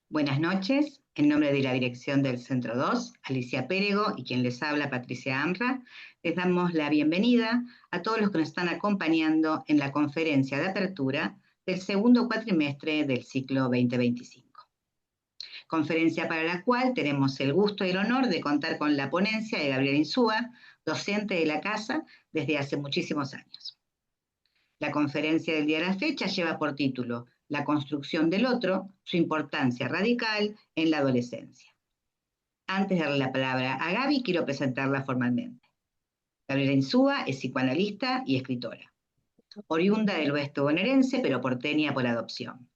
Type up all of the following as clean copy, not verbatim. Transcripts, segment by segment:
Buenas noches, en nombre de la dirección del Centro 2, Alicia Pérego y quien les habla, Patricia Amra, les damos la bienvenida a todos los que nos están acompañando en la conferencia de apertura del segundo cuatrimestre del ciclo 2025. Conferencia para la cual tenemos el gusto y el honor de contar con la ponencia de Gabriel Insúa, docente de la casa desde hace muchísimos años. La conferencia del día de la fecha lleva por título La construcción del otro, su importancia radical en la adolescencia. Antes de darle la palabra a Gaby, quiero presentarla formalmente. Gabriela Insúa es psicoanalista y escritora, oriunda del oeste bonaerense, pero porteña por adopción.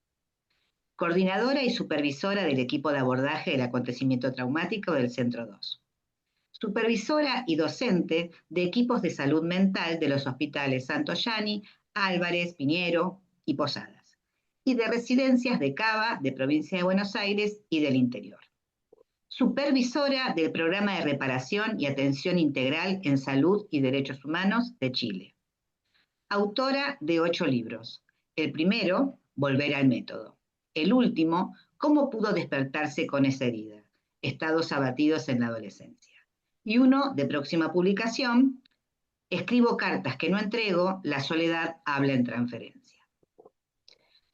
Coordinadora y supervisora del equipo de abordaje del acontecimiento traumático del Centro 2. Supervisora y docente de equipos de salud mental de los hospitales Santoyani, Álvarez, Piñero y Posadas, y de residencias de Cava, de Provincia de Buenos Aires y del interior. Supervisora del Programa de Reparación y Atención Integral en Salud y Derechos Humanos de Chile. Autora de 8 libros. El primero, Volver al método. El último, Cómo pudo despertarse con esa herida. Estados abatidos en la adolescencia. Y uno, de próxima publicación, Escribo cartas que no entrego, la soledad habla en transferencia.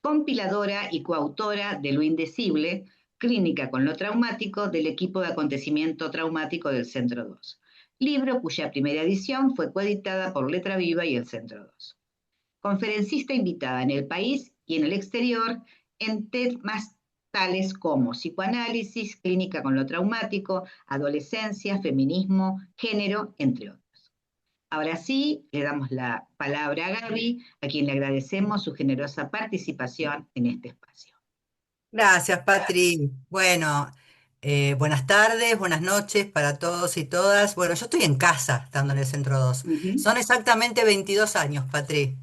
Compiladora y coautora de Lo Indecible, Clínica con lo traumático del equipo de acontecimiento traumático del Centro 2. Libro cuya primera edición fue coeditada por Letra Viva y el Centro 2. Conferencista invitada en el país y en el exterior en temas tales como psicoanálisis, clínica con lo traumático, adolescencia, feminismo, género, entre otros. Ahora sí, le damos la palabra a Gaby, a quien le agradecemos su generosa participación en este espacio. Gracias, Patri. Bueno, buenas tardes, buenas noches para todos y todas. Bueno, yo estoy en casa, estando en el Centro 2. Uh-huh. Son exactamente 22 años, Patri,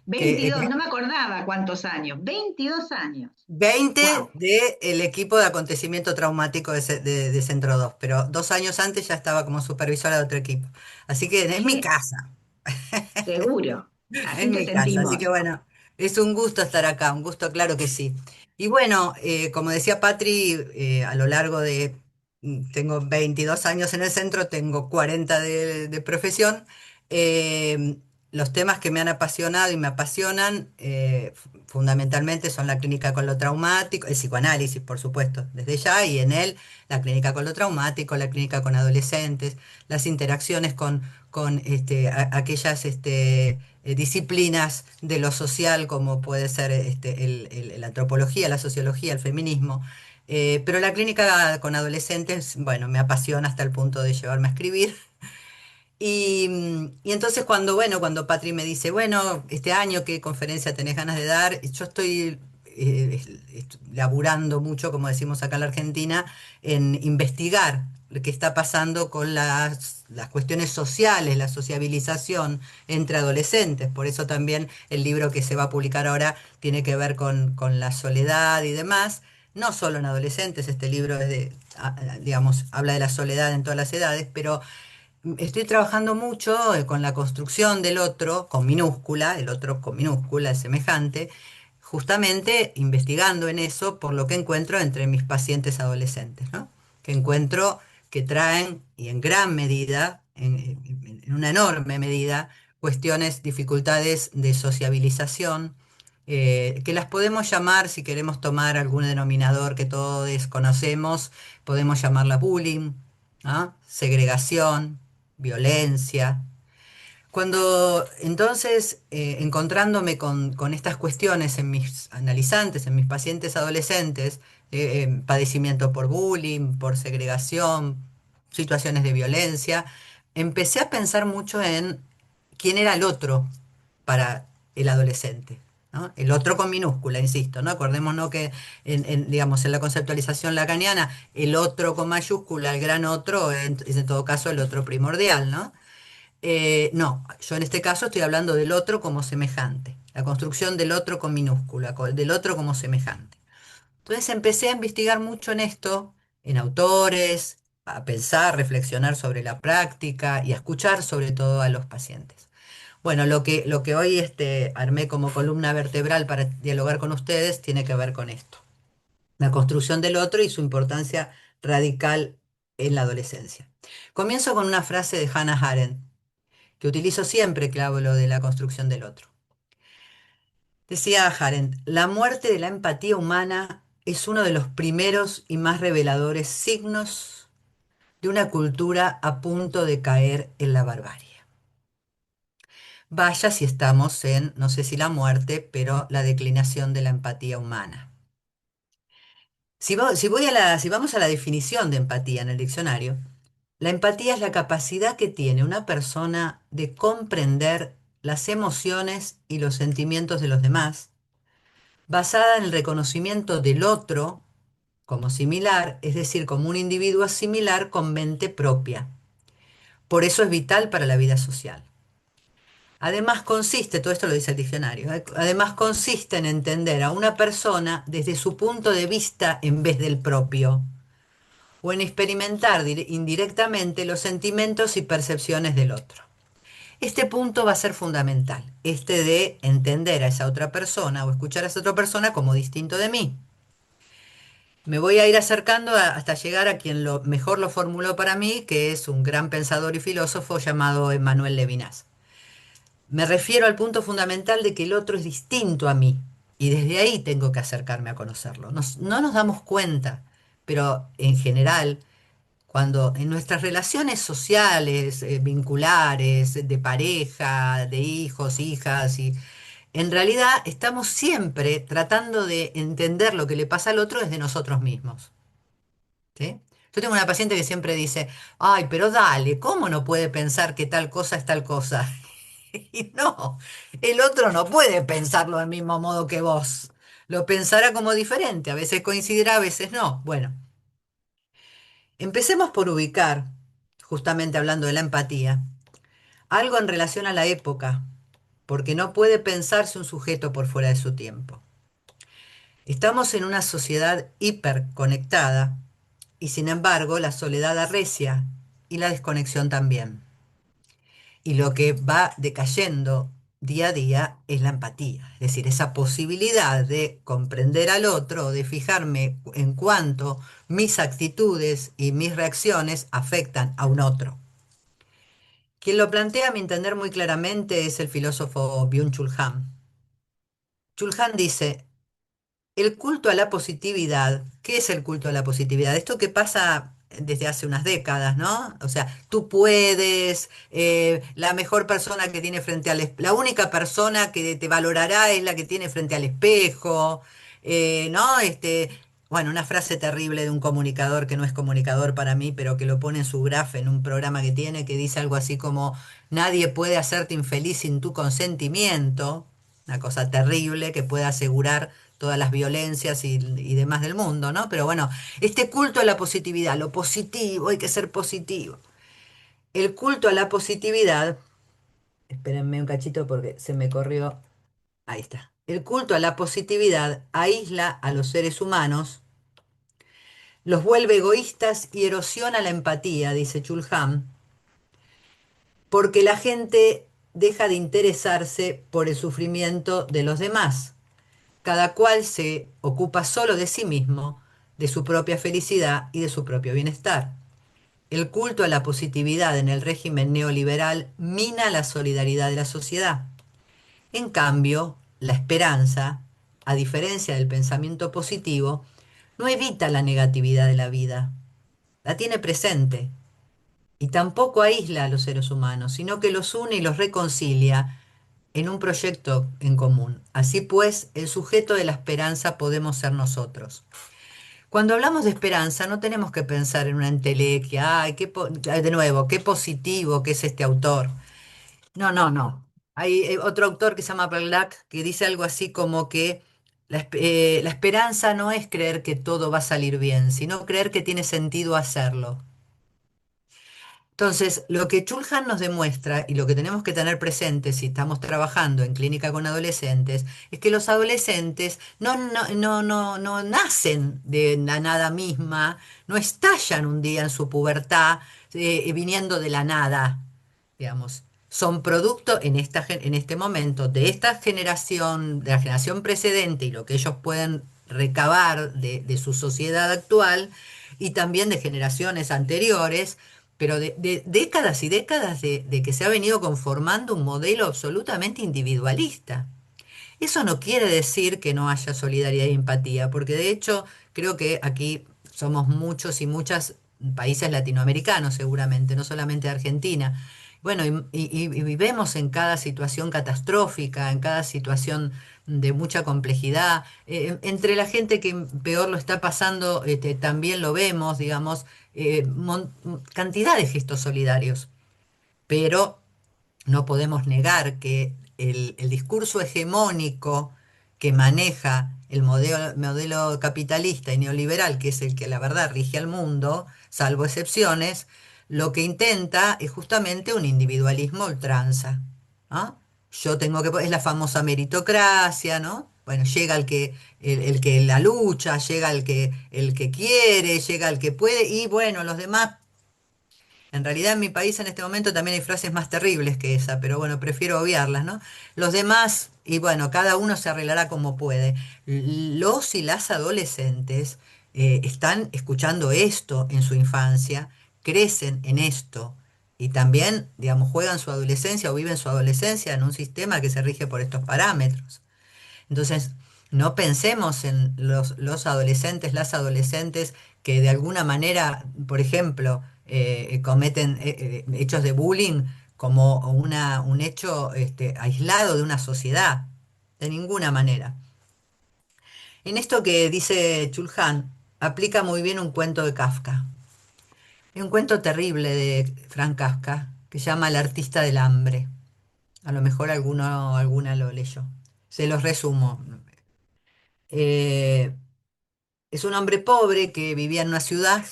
que 22, no me acordaba cuántos años, 22 años. 20 Wow. del equipo de acontecimiento traumático de Centro 2, pero 2 años antes ya estaba como supervisora de otro equipo. Así que es mi Qué casa. seguro. Es Así te mi casa, así que sentimos. bueno, es un gusto estar acá, un gusto, claro que sí. Y bueno, como decía Patri, a lo largo de, tengo 22 años en el centro, tengo 40 de profesión, eh, los temas que me han apasionado y me apasionan fundamentalmente son la clínica con lo traumático, el psicoanálisis, por supuesto, desde ya, y en él la clínica con lo traumático, la clínica con adolescentes, las interacciones con aquellas disciplinas de lo social, como puede ser la antropología, la sociología, el feminismo. Pero la clínica con adolescentes, bueno, me apasiona hasta el punto de llevarme a escribir. Y entonces cuando Patri me dice, bueno, este año, ¿qué conferencia tenés ganas de dar? Yo estoy laburando mucho, como decimos acá en la Argentina, en investigar lo que está pasando con las cuestiones sociales, la sociabilización entre adolescentes. Por eso también el libro que se va a publicar ahora tiene que ver con la soledad y demás. No solo en adolescentes, este libro es digamos, habla de la soledad en todas las edades, pero estoy trabajando mucho con la construcción del otro con minúscula, el otro con minúscula, el semejante, justamente investigando en eso por lo que encuentro entre mis pacientes adolescentes, ¿no? Que encuentro que traen, y en gran medida, en una enorme medida, cuestiones, dificultades de sociabilización, que las podemos llamar, si queremos tomar algún denominador que todos conocemos, podemos llamarla bullying, ¿ah? Segregación, violencia. Cuando entonces, encontrándome con estas cuestiones en mis analizantes, en mis pacientes adolescentes, padecimiento por bullying, por segregación, situaciones de violencia, empecé a pensar mucho en quién era el otro para el adolescente. ¿No? El otro con minúscula, insisto, ¿no? Acordémonos que digamos, en la conceptualización lacaniana, el otro con mayúscula, el gran otro, es en todo caso el otro primordial, ¿no? No, yo en este caso estoy hablando del otro como semejante, la construcción del otro con minúscula, del otro como semejante. Entonces empecé a investigar mucho en esto, en autores, a pensar, reflexionar sobre la práctica y a escuchar sobre todo a los pacientes. Bueno, lo que hoy armé como columna vertebral para dialogar con ustedes tiene que ver con esto. la construcción del otro y su importancia radical en la adolescencia. Comienzo con una frase de Hannah Arendt, que utilizo siempre que hablo de la construcción del otro. Decía Arendt, la muerte de la empatía humana es uno de los primeros y más reveladores signos de una cultura a punto de caer en la barbarie. Vaya si estamos en, no sé si la muerte, pero la declinación de la empatía humana. Si vamos a la definición de empatía en el diccionario, la empatía es la capacidad que tiene una persona de comprender las emociones y los sentimientos de los demás, basada en el reconocimiento del otro como similar, es decir, como un individuo similar con mente propia. Por eso es vital para la vida social. Además consiste, todo esto lo dice el diccionario, además consiste en entender a una persona desde su punto de vista en vez del propio, o en experimentar indirectamente los sentimientos y percepciones del otro. Este punto va a ser fundamental, este de entender a esa otra persona o escuchar a esa otra persona como distinto de mí. Me voy a ir acercando hasta llegar a quien mejor lo formuló para mí, que es un gran pensador y filósofo llamado Emmanuel Levinas. Me refiero al punto fundamental de que el otro es distinto a mí y desde ahí tengo que acercarme a conocerlo. No nos damos cuenta, pero en general, cuando en nuestras relaciones sociales, vinculares, de pareja, de hijos, hijas, y en realidad estamos siempre tratando de entender lo que le pasa al otro desde nosotros mismos. ¿Sí? Yo tengo una paciente que siempre dice, ay, pero dale, ¿cómo no puede pensar que tal cosa es tal cosa? Y no, el otro no puede pensarlo del mismo modo que vos. Lo pensará como diferente, a veces coincidirá, a veces no. Bueno, empecemos por ubicar, justamente hablando de la empatía, algo en relación a la época, porque no puede pensarse un sujeto por fuera de su tiempo. Estamos en una sociedad hiperconectada y sin embargo la soledad arrecia y la desconexión también. Y lo que va decayendo día a día es la empatía, es decir, esa posibilidad de comprender al otro, de fijarme en cuánto mis actitudes y mis reacciones afectan a un otro. Quien lo plantea a mi entender muy claramente es el filósofo Byung-Chul Han. Chul Han dice, el culto a la positividad, ¿qué es el culto a la positividad? Esto que pasa desde hace unas décadas, ¿no? O sea, tú puedes, la mejor persona que tiene frente la única persona que te valorará es la que tiene frente al espejo, ¿no? Bueno, una frase terrible de un comunicador que no es comunicador para mí, pero que lo pone en su graph en un programa que tiene, que dice algo así como, nadie puede hacerte infeliz sin tu consentimiento, una cosa terrible que puede asegurar todas las violencias y demás del mundo, ¿no? Pero bueno, este culto a la positividad, lo positivo, hay que ser positivo. El culto a la positividad, espérenme un cachito porque se me corrió, ahí está. El culto a la positividad aísla a los seres humanos, los vuelve egoístas y erosiona la empatía, dice Chulhan, porque la gente deja de interesarse por el sufrimiento de los demás. Cada cual se ocupa solo de sí mismo, de su propia felicidad y de su propio bienestar. El culto a la positividad en el régimen neoliberal mina la solidaridad de la sociedad. En cambio, la esperanza, a diferencia del pensamiento positivo, no evita la negatividad de la vida, la tiene presente y tampoco aísla a los seres humanos, sino que los une y los reconcilia en un proyecto en común. Así pues, el sujeto de la esperanza podemos ser nosotros. Cuando hablamos de esperanza, no tenemos que pensar en una entelequia, ay, de nuevo, qué positivo que es este autor. No, no, no. Hay otro autor que se llama Perlac que dice algo así como que la esperanza no es creer que todo va a salir bien, sino creer que tiene sentido hacerlo. Entonces, lo que Chulhan nos demuestra y lo que tenemos que tener presente si estamos trabajando en clínica con adolescentes es que los adolescentes no nacen de la nada misma, no estallan un día en su pubertad viniendo de la nada, digamos. Son producto en este momento de esta generación, de la generación precedente y lo que ellos pueden recabar de su sociedad actual y también de generaciones anteriores, pero de décadas y décadas de que se ha venido conformando un modelo absolutamente individualista. Eso no quiere decir que no haya solidaridad y empatía, porque de hecho creo que aquí somos muchos y muchas países latinoamericanos seguramente, no solamente Argentina. Bueno, y vivimos en cada situación catastrófica, en cada situación de mucha complejidad. Entre la gente que peor lo está pasando, también lo vemos, digamos, cantidad de gestos solidarios, pero no podemos negar que el discurso hegemónico que maneja el modelo capitalista y neoliberal, que es el que la verdad rige al mundo, salvo excepciones, lo que intenta es justamente un individualismo a ultranza. ¿Ah? Yo tengo que, es la famosa meritocracia, ¿no? Bueno, llega el que la lucha, llega el que quiere, llega el que puede, y bueno, los demás en realidad en mi país en este momento también hay frases más terribles que esa, pero bueno, prefiero obviarlas, ¿no? Los demás, y bueno, cada uno se arreglará como puede. Los y las adolescentes están escuchando esto en su infancia, crecen en esto y también, digamos, juegan su adolescencia o viven su adolescencia en un sistema que se rige por estos parámetros. Entonces, no pensemos en los adolescentes, las adolescentes que de alguna manera, por ejemplo, cometen hechos de bullying como un hecho aislado de una sociedad, de ninguna manera. En esto que dice Chulhan, aplica muy bien un cuento de Kafka. Es un cuento terrible de Frank Kafka que se llama El artista del hambre. A lo mejor alguna lo leyó. Se los resumo. Eh, Es un hombre pobre que vivía en una ciudad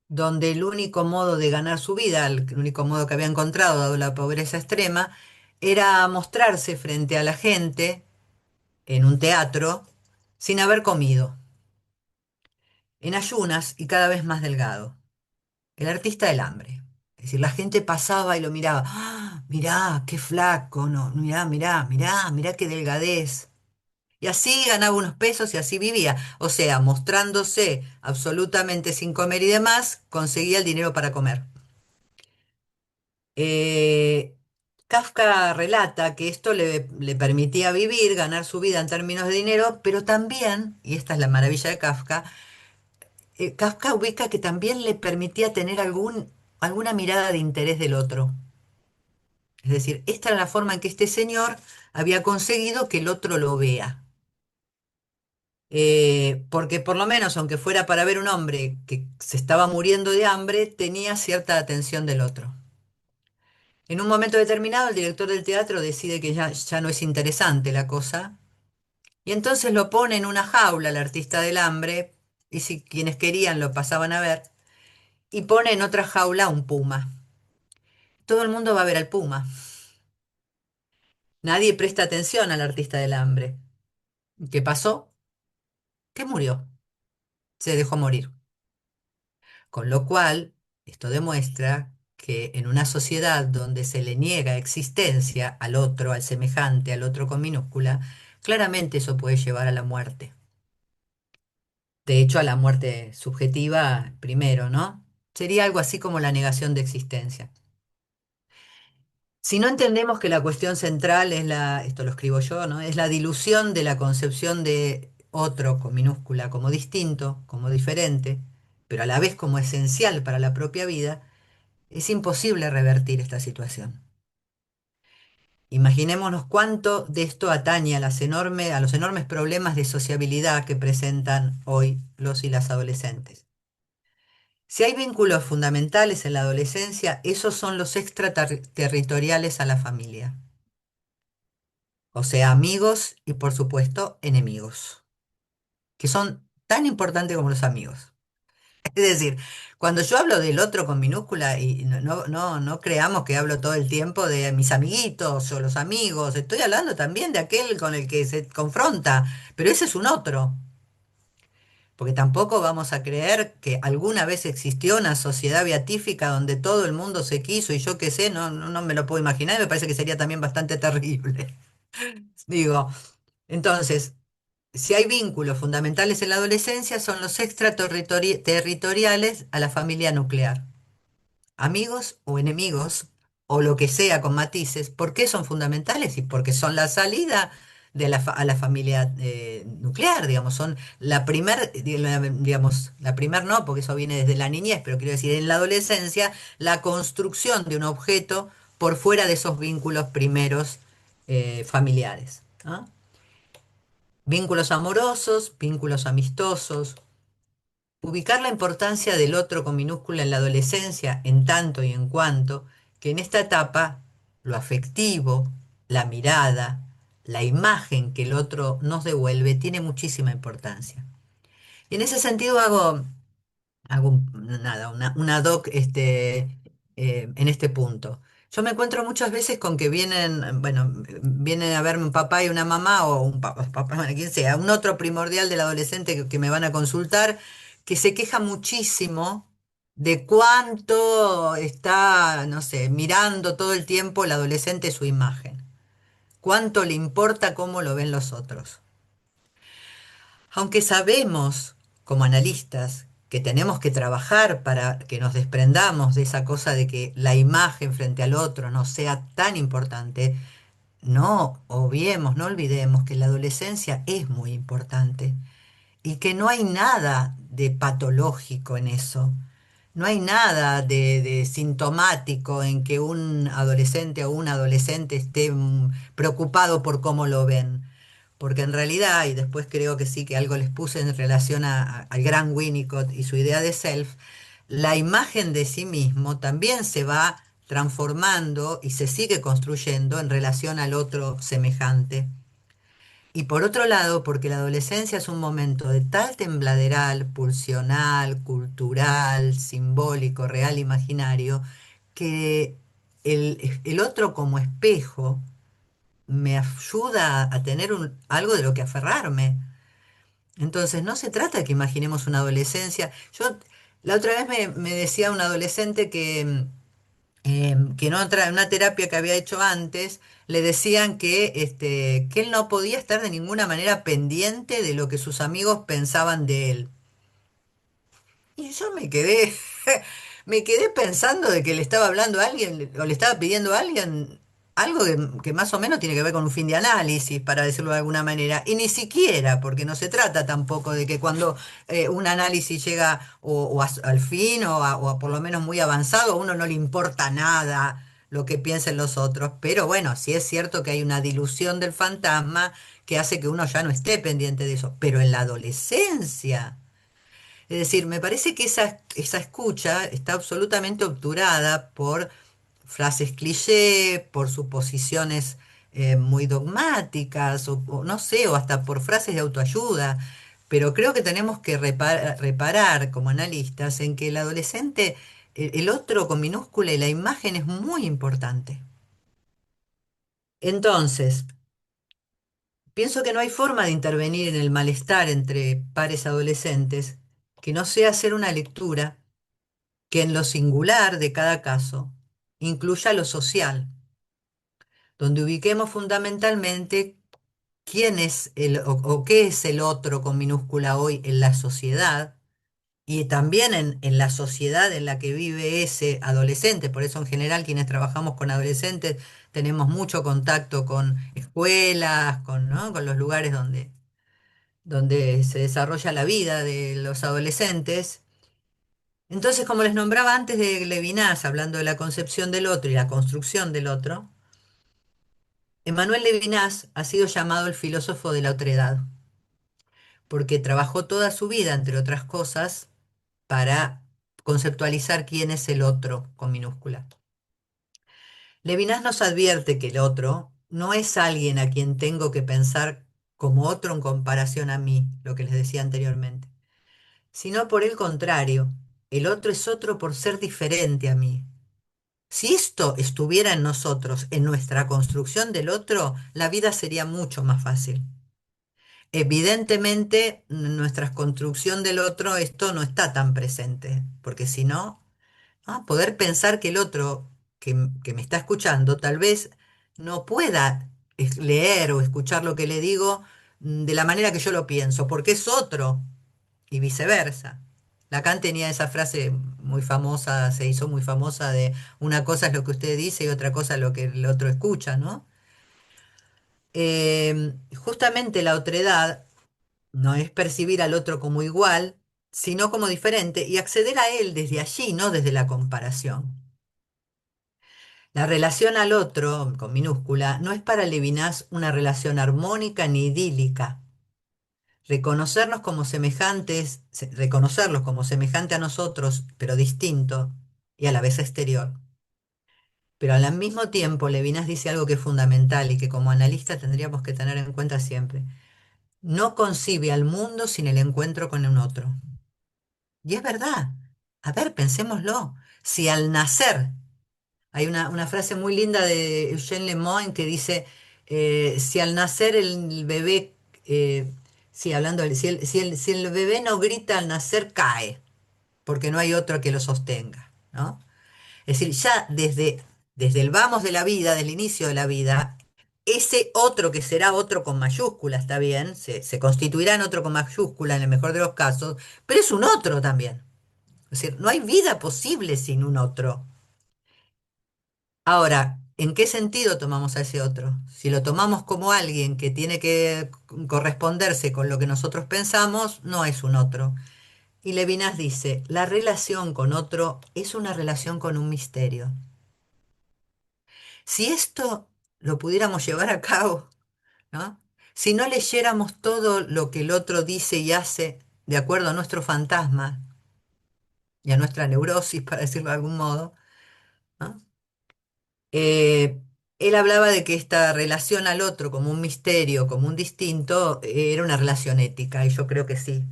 donde el único modo de ganar su vida, el único modo que había encontrado, dado la pobreza extrema, era mostrarse frente a la gente en un teatro sin haber comido, en ayunas y cada vez más delgado. El artista del hambre. Es decir, la gente pasaba y lo miraba. ¡Ah! Mirá, qué flaco, no, mirá, mirá, mirá, mirá qué delgadez. Y así ganaba unos pesos y así vivía. O sea, mostrándose absolutamente sin comer y demás, conseguía el dinero para comer. Eh, Kafka relata que esto le permitía vivir, ganar su vida en términos de dinero, pero también, y esta es la maravilla de Kafka, Kafka ubica que también le permitía tener alguna mirada de interés del otro. Es decir, esta era la forma en que este señor había conseguido que el otro lo vea. Porque por lo menos, aunque fuera para ver un hombre que se estaba muriendo de hambre, tenía cierta atención del otro. En un momento determinado, el director del teatro decide que ya no es interesante la cosa, y entonces lo pone en una jaula al artista del hambre, y si quienes querían lo pasaban a ver, y pone en otra jaula un puma. Todo el mundo va a ver al puma. Nadie presta atención al artista del hambre. ¿Qué pasó? Que murió. Se dejó morir. Con lo cual, esto demuestra que en una sociedad donde se le niega existencia al otro, al semejante, al otro con minúscula, claramente eso puede llevar a la muerte. De hecho, a la muerte subjetiva primero, ¿no? Sería algo así como la negación de existencia. Si no entendemos que la cuestión central es esto lo escribo yo, ¿no? Es la dilución de la concepción de otro con minúscula como distinto, como diferente, pero a la vez como esencial para la propia vida, es imposible revertir esta situación. Imaginémonos cuánto de esto atañe a los enormes problemas de sociabilidad que presentan hoy los y las adolescentes. Si hay vínculos fundamentales en la adolescencia, esos son los extraterritoriales a la familia, o sea, amigos y por supuesto enemigos, que son tan importantes como los amigos. Es decir, cuando yo hablo del otro con minúscula, y no creamos que hablo todo el tiempo de mis amiguitos o los amigos, estoy hablando también de aquel con el que se confronta, pero ese es un otro, porque tampoco vamos a creer que alguna vez existió una sociedad beatífica donde todo el mundo se quiso y yo qué sé, no me lo puedo imaginar y me parece que sería también bastante terrible. Digo, entonces, si hay vínculos fundamentales en la adolescencia, son los extraterritoriales a la familia nuclear. Amigos o enemigos, o lo que sea con matices. ¿Por qué son fundamentales? Y porque son la salida a la familia nuclear, digamos, son la primer, digamos, la primer no, porque eso viene desde la niñez, pero quiero decir, en la adolescencia, la construcción de un objeto por fuera de esos vínculos primeros familiares. ¿Ah? Vínculos amorosos, vínculos amistosos. Ubicar la importancia del otro con minúscula en la adolescencia, en tanto y en cuanto que en esta etapa lo afectivo, la mirada, la imagen que el otro nos devuelve tiene muchísima importancia. Y en ese sentido nada, una doc en este punto. Yo me encuentro muchas veces con que vienen, bueno, vienen a verme un papá y una mamá, o un papá, bueno, quien sea, un otro primordial del adolescente que me van a consultar, que se queja muchísimo de cuánto está, no sé, mirando todo el tiempo el adolescente su imagen, cuánto le importa cómo lo ven los otros. Aunque sabemos, como analistas, que tenemos que trabajar para que nos desprendamos de esa cosa de que la imagen frente al otro no sea tan importante, no obviemos, no olvidemos que la adolescencia es muy importante y que no hay nada de patológico en eso. No hay nada de sintomático en que un adolescente o un adolescente esté preocupado por cómo lo ven. Porque en realidad, y después creo que sí que algo les puse en relación al gran Winnicott y su idea de self, la imagen de sí mismo también se va transformando y se sigue construyendo en relación al otro semejante. Y por otro lado, porque la adolescencia es un momento de tal tembladeral, pulsional, cultural, simbólico, real, imaginario, que el otro como espejo me ayuda a tener algo de lo que aferrarme. Entonces, no se trata de que imaginemos una adolescencia. Yo la otra vez me decía un adolescente que en una terapia que había hecho antes, le decían que él no podía estar de ninguna manera pendiente de lo que sus amigos pensaban de él. Y yo me quedé pensando de que le estaba hablando a alguien o le estaba pidiendo a alguien algo que más o menos tiene que ver con un fin de análisis, para decirlo de alguna manera. Y ni siquiera, porque no se trata tampoco de que cuando un análisis llega al fin o a por lo menos muy avanzado, a uno no le importa nada lo que piensen los otros. Pero bueno, sí es cierto que hay una dilución del fantasma que hace que uno ya no esté pendiente de eso. Pero en la adolescencia. Es decir, me parece que esa escucha está absolutamente obturada por frases cliché, por suposiciones muy dogmáticas, o no sé, o hasta por frases de autoayuda. Pero creo que tenemos que reparar como analistas en que el adolescente, el otro con minúscula y la imagen es muy importante. Entonces, pienso que no hay forma de intervenir en el malestar entre pares adolescentes que no sea hacer una lectura que en lo singular de cada caso incluya lo social, donde ubiquemos fundamentalmente quién es o qué es el otro con minúscula hoy en la sociedad y también en la sociedad en la que vive ese adolescente. Por eso en general quienes trabajamos con adolescentes tenemos mucho contacto con escuelas, ¿no? Con los lugares donde se desarrolla la vida de los adolescentes. Entonces, como les nombraba antes de Levinas, hablando de la concepción del otro y la construcción del otro, Emmanuel Levinas ha sido llamado el filósofo de la otredad, porque trabajó toda su vida, entre otras cosas, para conceptualizar quién es el otro con minúscula. Levinas nos advierte que el otro no es alguien a quien tengo que pensar como otro en comparación a mí, lo que les decía anteriormente, sino por el contrario, el otro es otro por ser diferente a mí. Si esto estuviera en nosotros, en nuestra construcción del otro, la vida sería mucho más fácil. Evidentemente, en nuestra construcción del otro esto no está tan presente, porque si no, poder pensar que el otro que me está escuchando tal vez no pueda leer o escuchar lo que le digo, de la manera que yo lo pienso, porque es otro y viceversa. Lacan tenía esa frase muy famosa, se hizo muy famosa de una cosa es lo que usted dice y otra cosa es lo que el otro escucha, ¿no? Justamente la otredad no es percibir al otro como igual, sino como diferente y acceder a él desde allí, no desde la comparación. La relación al otro, con minúscula, no es para Levinas una relación armónica ni idílica. Reconocernos como semejantes, reconocerlos como semejante a nosotros, pero distinto y a la vez exterior. Pero al mismo tiempo, Levinas dice algo que es fundamental y que como analista tendríamos que tener en cuenta siempre. No concibe al mundo sin el encuentro con un otro. Y es verdad. A ver, pensémoslo. Si al nacer, hay una frase muy linda de Eugène Lemoine que dice, si al nacer el bebé, sí, hablando, si el bebé no grita al nacer, cae, porque no hay otro que lo sostenga, ¿no? Es decir, ya desde el vamos de la vida, del inicio de la vida, ese otro que será otro con mayúscula, está bien, se constituirá en otro con mayúscula en el mejor de los casos, pero es un otro también. Es decir, no hay vida posible sin un otro. Ahora, ¿en qué sentido tomamos a ese otro? Si lo tomamos como alguien que tiene que corresponderse con lo que nosotros pensamos, no es un otro. Y Levinas dice, la relación con otro es una relación con un misterio. Si esto lo pudiéramos llevar a cabo, ¿no? Si no leyéramos todo lo que el otro dice y hace de acuerdo a nuestro fantasma y a nuestra neurosis, para decirlo de algún modo, ¿no? Eh, Él hablaba de que esta relación al otro como un misterio, como un distinto, era una relación ética, y yo creo que sí.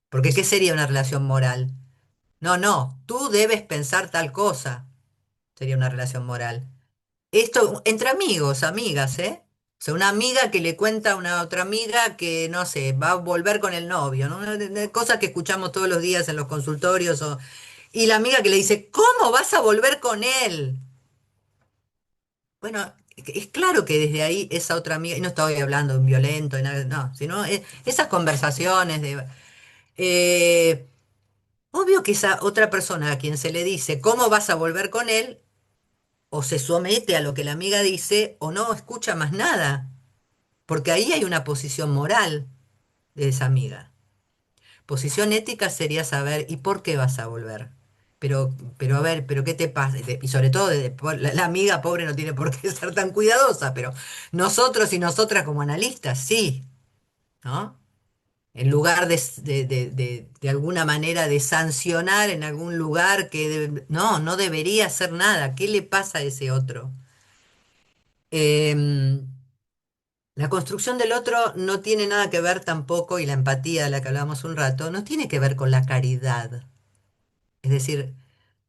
Porque ¿qué sería una relación moral? No, no, tú debes pensar tal cosa, sería una relación moral. Esto entre amigos, amigas, ¿eh? O sea, una amiga que le cuenta a una otra amiga que, no sé, va a volver con el novio, ¿no? Cosas que escuchamos todos los días en los consultorios. Y la amiga que le dice, ¿cómo vas a volver con él? Bueno, es claro que desde ahí esa otra amiga, y no estoy hablando de un violento, de nada, no, sino esas conversaciones de... eh, obvio que esa otra persona a quien se le dice, ¿cómo vas a volver con él? O se somete a lo que la amiga dice o no escucha más nada. Porque ahí hay una posición moral de esa amiga. Posición ética sería saber, ¿y por qué vas a volver? Pero a ver, ¿pero qué te pasa? Y sobre todo, la amiga pobre no tiene por qué ser tan cuidadosa, pero nosotros y nosotras como analistas, sí, ¿no? En lugar de alguna manera de sancionar en algún lugar que no, no debería hacer nada. ¿Qué le pasa a ese otro? Em, La construcción del otro no tiene nada que ver tampoco, y la empatía de la que hablábamos un rato, no tiene que ver con la caridad. Es decir,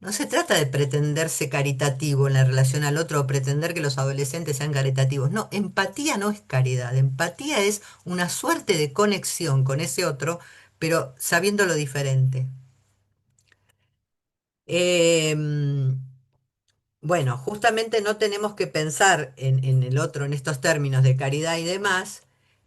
no se trata de pretenderse caritativo en la relación al otro o pretender que los adolescentes sean caritativos. No, empatía no es caridad. Empatía es una suerte de conexión con ese otro, pero sabiendo lo diferente. Em, bueno, justamente no tenemos que pensar en el otro en estos términos de caridad y demás,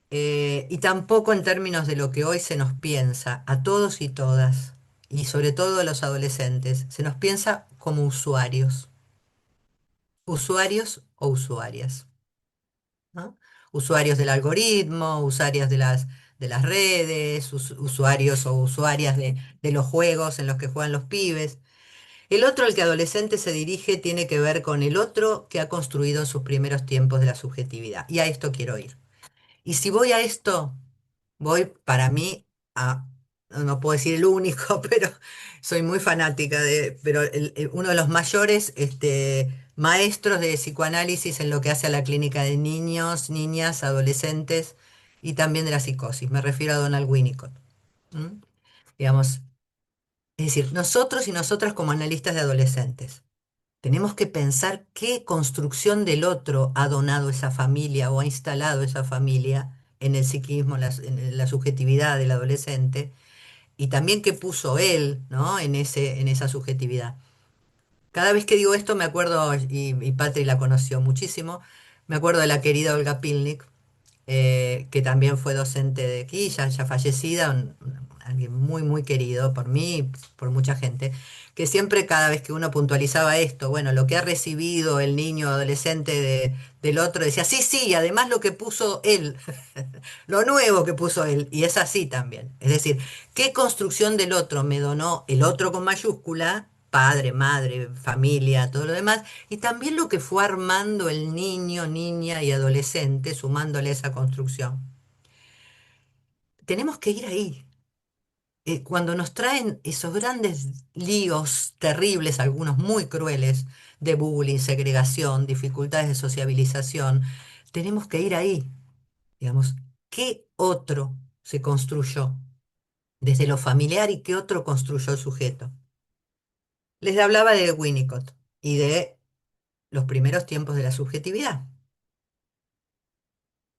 y tampoco en términos de lo que hoy se nos piensa, a todos y todas, y sobre todo a los adolescentes, se nos piensa como usuarios, usuarios o usuarias, ¿no? Usuarios del algoritmo, usuarias de las redes, usuarios o usuarias de los juegos en los que juegan los pibes. El otro al que adolescente se dirige tiene que ver con el otro que ha construido en sus primeros tiempos de la subjetividad. Y a esto quiero ir. Y si voy a esto, voy para mí a, no puedo decir el único, pero soy muy fanática pero uno de los mayores maestros de psicoanálisis en lo que hace a la clínica de niños, niñas, adolescentes y también de la psicosis. Me refiero a Donald Winnicott. ¿M? Digamos, es decir, nosotros y nosotras como analistas de adolescentes. Tenemos que pensar qué construcción del otro ha donado esa familia o ha instalado esa familia en el psiquismo, en la subjetividad del adolescente, y también qué puso él, ¿no? En esa subjetividad. Cada vez que digo esto me acuerdo, y Patri la conoció muchísimo, me acuerdo de la querida Olga Pilnik, que también fue docente de aquí, ya fallecida, alguien muy, muy querido por mí, y por mucha gente, que siempre cada vez que uno puntualizaba esto, bueno, lo que ha recibido el niño adolescente del otro, decía, sí, sí, y además lo que puso él, lo nuevo que puso él, y es así también. Es decir, ¿qué construcción del otro me donó el otro con mayúscula? Padre, madre, familia, todo lo demás, y también lo que fue armando el niño, niña y adolescente, sumándole esa construcción. Tenemos que ir ahí. Cuando nos traen esos grandes líos terribles, algunos muy crueles, de bullying, segregación, dificultades de sociabilización, tenemos que ir ahí. Digamos, ¿qué otro se construyó desde lo familiar y qué otro construyó el sujeto? Les hablaba de Winnicott y de los primeros tiempos de la subjetividad.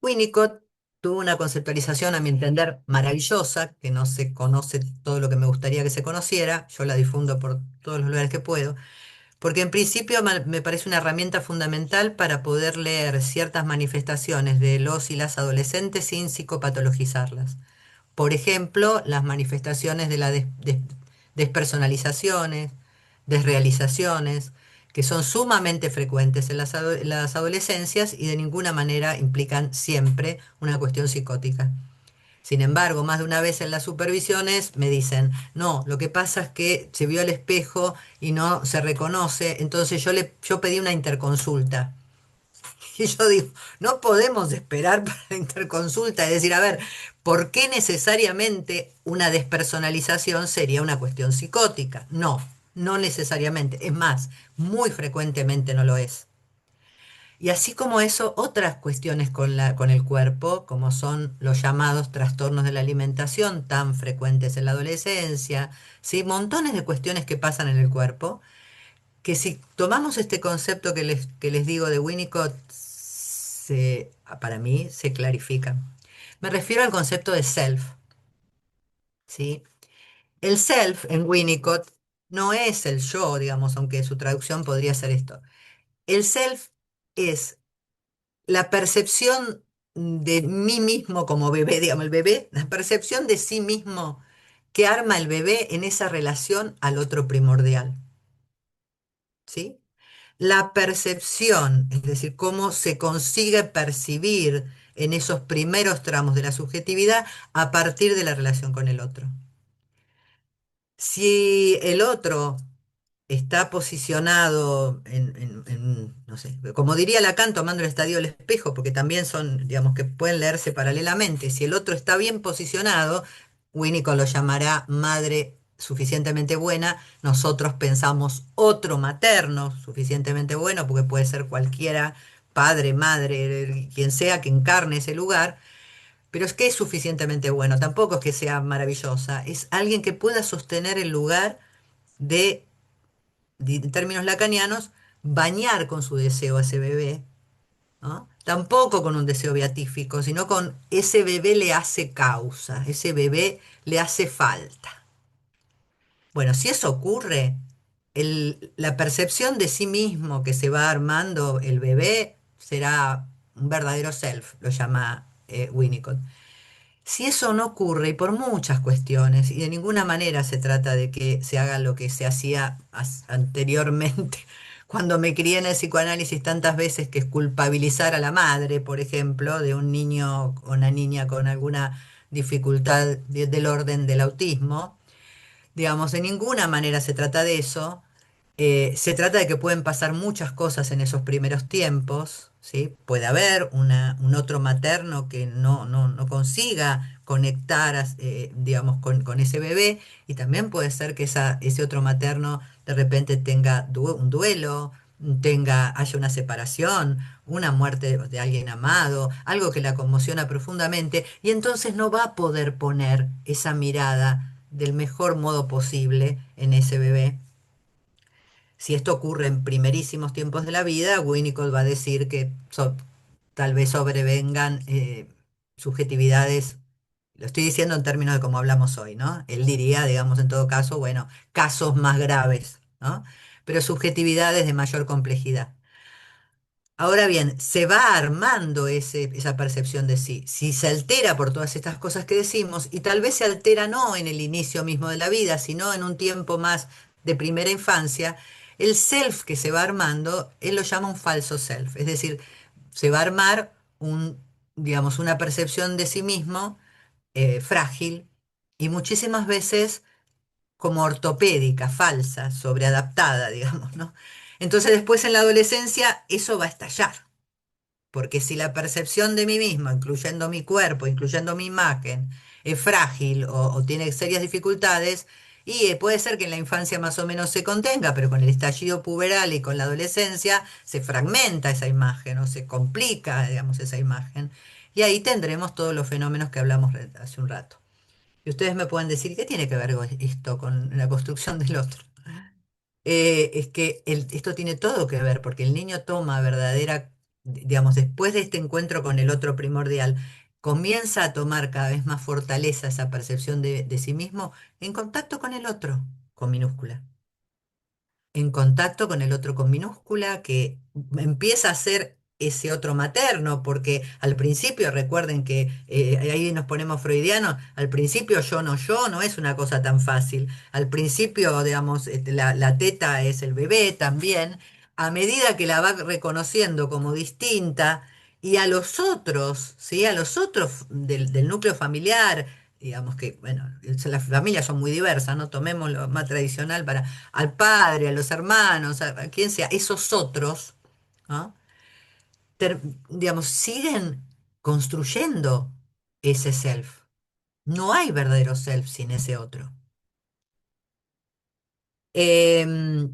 Winnicott tuvo una conceptualización, a mi entender, maravillosa, que no se conoce todo lo que me gustaría que se conociera, yo la difundo por todos los lugares que puedo, porque en principio me parece una herramienta fundamental para poder leer ciertas manifestaciones de los y las adolescentes sin psicopatologizarlas. Por ejemplo, las manifestaciones de la despersonalizaciones, desrealizaciones, que son sumamente frecuentes en las adolescencias y de ninguna manera implican siempre una cuestión psicótica. Sin embargo, más de una vez en las supervisiones me dicen, no, lo que pasa es que se vio al espejo y no se reconoce, entonces yo pedí una interconsulta. Y yo digo, no podemos esperar para la interconsulta, es decir, a ver, ¿por qué necesariamente una despersonalización sería una cuestión psicótica? No, no necesariamente. Es más, muy frecuentemente no lo es. Y así como eso, otras cuestiones con el cuerpo, como son los llamados trastornos de la alimentación tan frecuentes en la adolescencia, ¿sí? Montones de cuestiones que pasan en el cuerpo que si tomamos este concepto que les digo de Winnicott, para mí se clarifica. Me refiero al concepto de self, ¿sí? El self en Winnicott no es el yo, digamos, aunque su traducción podría ser esto. El self es la percepción de mí mismo como bebé, digamos, el bebé, la percepción de sí mismo que arma el bebé en esa relación al otro primordial, ¿sí? La percepción, es decir, cómo se consigue percibir en esos primeros tramos de la subjetividad a partir de la relación con el otro. Si el otro está posicionado no sé, como diría Lacan, tomando el estadio del espejo, porque también son, digamos, que pueden leerse paralelamente. Si el otro está bien posicionado, Winnicott lo llamará madre suficientemente buena, nosotros pensamos otro materno suficientemente bueno, porque puede ser cualquiera, padre, madre, quien sea que encarne ese lugar. Pero es que es suficientemente bueno, tampoco es que sea maravillosa, es alguien que pueda sostener el lugar de en términos lacanianos, bañar con su deseo a ese bebé, ¿no? Tampoco con un deseo beatífico, sino con ese bebé le hace causa, ese bebé le hace falta. Bueno, si eso ocurre, la percepción de sí mismo que se va armando el bebé será un verdadero self, lo llama Winnicott. Si eso no ocurre, y por muchas cuestiones, y de ninguna manera se trata de que se haga lo que se hacía anteriormente, cuando me crié en el psicoanálisis tantas veces, que es culpabilizar a la madre, por ejemplo, de un niño o una niña con alguna dificultad del orden del autismo, digamos, de ninguna manera se trata de eso. Se trata de que pueden pasar muchas cosas en esos primeros tiempos, ¿sí? Puede haber un otro materno que no consiga conectar, digamos, con ese bebé, y también puede ser que ese otro materno de repente tenga un duelo, haya una separación, una muerte de alguien amado, algo que la conmociona profundamente, y entonces no va a poder poner esa mirada del mejor modo posible en ese bebé. Si esto ocurre en primerísimos tiempos de la vida, Winnicott va a decir que tal vez sobrevengan subjetividades, lo estoy diciendo en términos de cómo hablamos hoy, ¿no? Él diría, digamos, en todo caso, bueno, casos más graves, ¿no? Pero subjetividades de mayor complejidad. Ahora bien, se va armando esa percepción de sí. Si se altera por todas estas cosas que decimos, y tal vez se altera no en el inicio mismo de la vida, sino en un tiempo más de primera infancia, el self que se va armando, él lo llama un falso self. Es decir, se va a armar digamos, una percepción de sí mismo frágil y muchísimas veces como ortopédica, falsa, sobreadaptada, digamos, ¿no? Entonces después en la adolescencia eso va a estallar. Porque si la percepción de mí misma, incluyendo mi cuerpo, incluyendo mi imagen, es frágil o tiene serias dificultades, y puede ser que en la infancia más o menos se contenga, pero con el estallido puberal y con la adolescencia se fragmenta esa imagen o se complica, digamos, esa imagen. Y ahí tendremos todos los fenómenos que hablamos hace un rato. Y ustedes me pueden decir, ¿qué tiene que ver con esto con la construcción del otro? Es que esto tiene todo que ver, porque el niño toma verdadera, digamos, después de este encuentro con el otro primordial, comienza a tomar cada vez más fortaleza esa percepción de sí mismo en contacto con el otro, con minúscula en contacto con el otro con minúscula, que empieza a ser ese otro materno, porque al principio, recuerden que ahí nos ponemos freudianos, al principio yo no es una cosa tan fácil. Al principio, digamos, la teta es el bebé también, a medida que la va reconociendo como distinta, y a los otros, ¿sí? A los otros del núcleo familiar, digamos que, bueno, las familias son muy diversas, ¿no? Tomemos lo más tradicional para al padre, a los hermanos, a quien sea, esos otros, ¿no? Digamos, siguen construyendo ese self. No hay verdadero self sin ese otro. Em,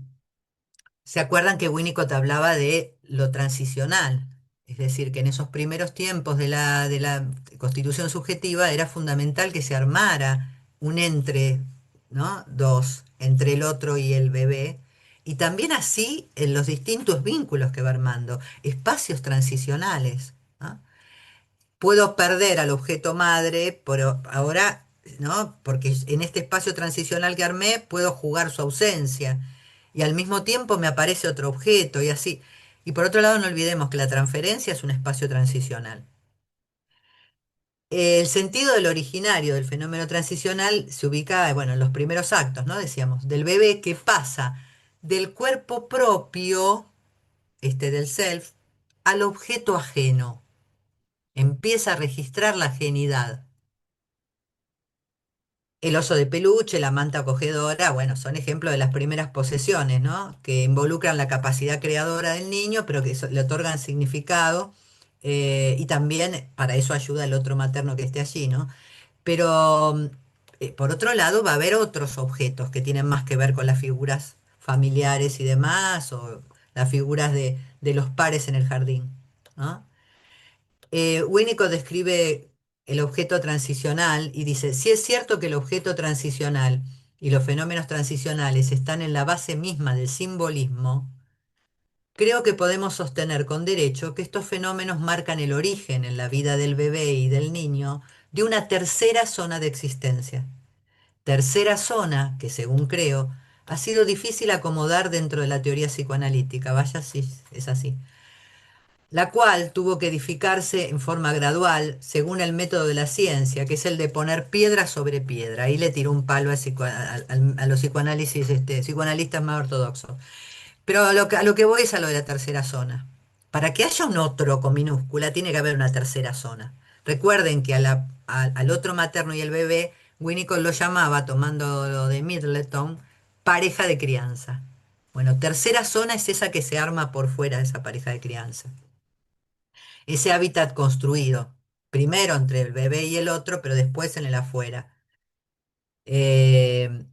¿Se acuerdan que Winnicott hablaba de lo transicional? Es decir, que en esos primeros tiempos de la constitución subjetiva era fundamental que se armara un entre, ¿no? Dos, entre el otro y el bebé. Y también así en los distintos vínculos que va armando, espacios transicionales, ¿no? Puedo perder al objeto madre, pero ahora, ¿no? Porque en este espacio transicional que armé puedo jugar su ausencia y al mismo tiempo me aparece otro objeto y así. Y por otro lado, no olvidemos que la transferencia es un espacio transicional. El sentido del originario del fenómeno transicional se ubica, bueno, en los primeros actos, ¿no? Decíamos, del bebé que pasa del cuerpo propio, del self, al objeto ajeno. Empieza a registrar la ajenidad. El oso de peluche, la manta acogedora, bueno, son ejemplos de las primeras posesiones, ¿no? Que involucran la capacidad creadora del niño, pero que le otorgan significado, y también para eso ayuda el otro materno que esté allí, ¿no? Pero por otro lado va a haber otros objetos que tienen más que ver con las figuras familiares y demás, o las figuras de los pares en el jardín, ¿no? Winnicott describe el objeto transicional y dice, si es cierto que el objeto transicional y los fenómenos transicionales están en la base misma del simbolismo, creo que podemos sostener con derecho que estos fenómenos marcan el origen en la vida del bebé y del niño de una tercera zona de existencia. Tercera zona que, según creo, ha sido difícil acomodar dentro de la teoría psicoanalítica. Vaya si es así, la cual tuvo que edificarse en forma gradual según el método de la ciencia, que es el de poner piedra sobre piedra. Ahí le tiró un palo a los psicoanálisis, psicoanalistas más ortodoxos. Pero a lo que voy es a lo de la tercera zona. Para que haya un otro con minúscula, tiene que haber una tercera zona. Recuerden que al otro materno y el bebé, Winnicott lo llamaba, tomando lo de Middleton, pareja de crianza. Bueno, tercera zona es esa que se arma por fuera de esa pareja de crianza, ese hábitat construido, primero entre el bebé y el otro, pero después en el afuera. Eh,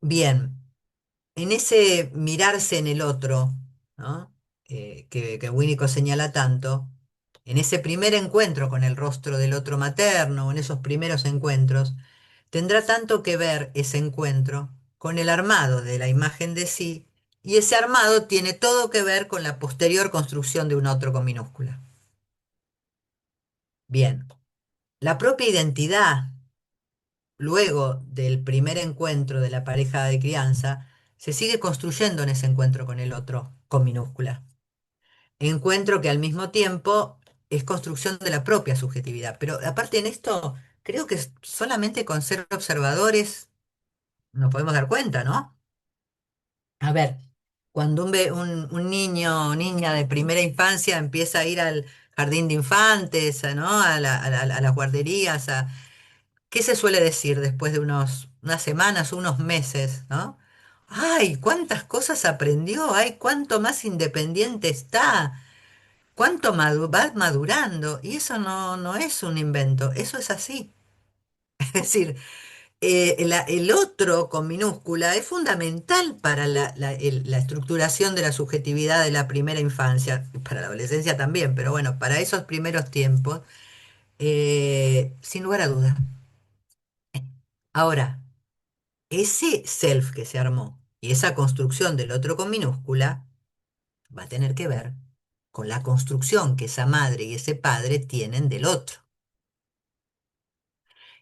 Bien, en ese mirarse en el otro, ¿no? Que Winnicott señala tanto, en ese primer encuentro con el rostro del otro materno, o en esos primeros encuentros, tendrá tanto que ver ese encuentro con el armado de la imagen de sí, y ese armado tiene todo que ver con la posterior construcción de un otro con minúscula. Bien. La propia identidad, luego del primer encuentro de la pareja de crianza, se sigue construyendo en ese encuentro con el otro, con minúscula. encuentro que al mismo tiempo es construcción de la propia subjetividad. Pero aparte en esto, creo que solamente con ser observadores nos podemos dar cuenta, ¿no? A ver, cuando un niño o niña de primera infancia empieza a ir al jardín de infantes, ¿no? A las guarderías, ¿qué se suele decir después de unas semanas, unos meses, ¿no? ¡Ay, cuántas cosas aprendió! ¡Ay, cuánto más independiente está! ¿Cuánto va madurando? Y eso no es un invento, eso es así. Es decir, el otro con minúscula es fundamental para la estructuración de la subjetividad de la primera infancia, y para la adolescencia también, pero bueno, para esos primeros tiempos, sin lugar a dudas. Ahora, ese self que se armó y esa construcción del otro con minúscula va a tener que ver con la construcción que esa madre y ese padre tienen del otro.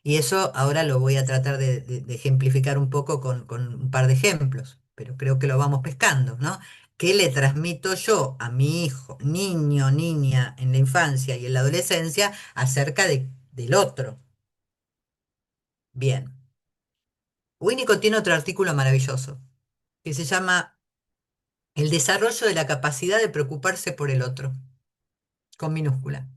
Y eso ahora lo voy a tratar de ejemplificar un poco con un par de ejemplos, pero creo que lo vamos pescando, ¿no? ¿Qué le transmito yo a mi hijo, niño, niña, en la infancia y en la adolescencia acerca del otro? Bien. Winnicott tiene otro artículo maravilloso que se llama El desarrollo de la capacidad de preocuparse por el otro, con minúscula.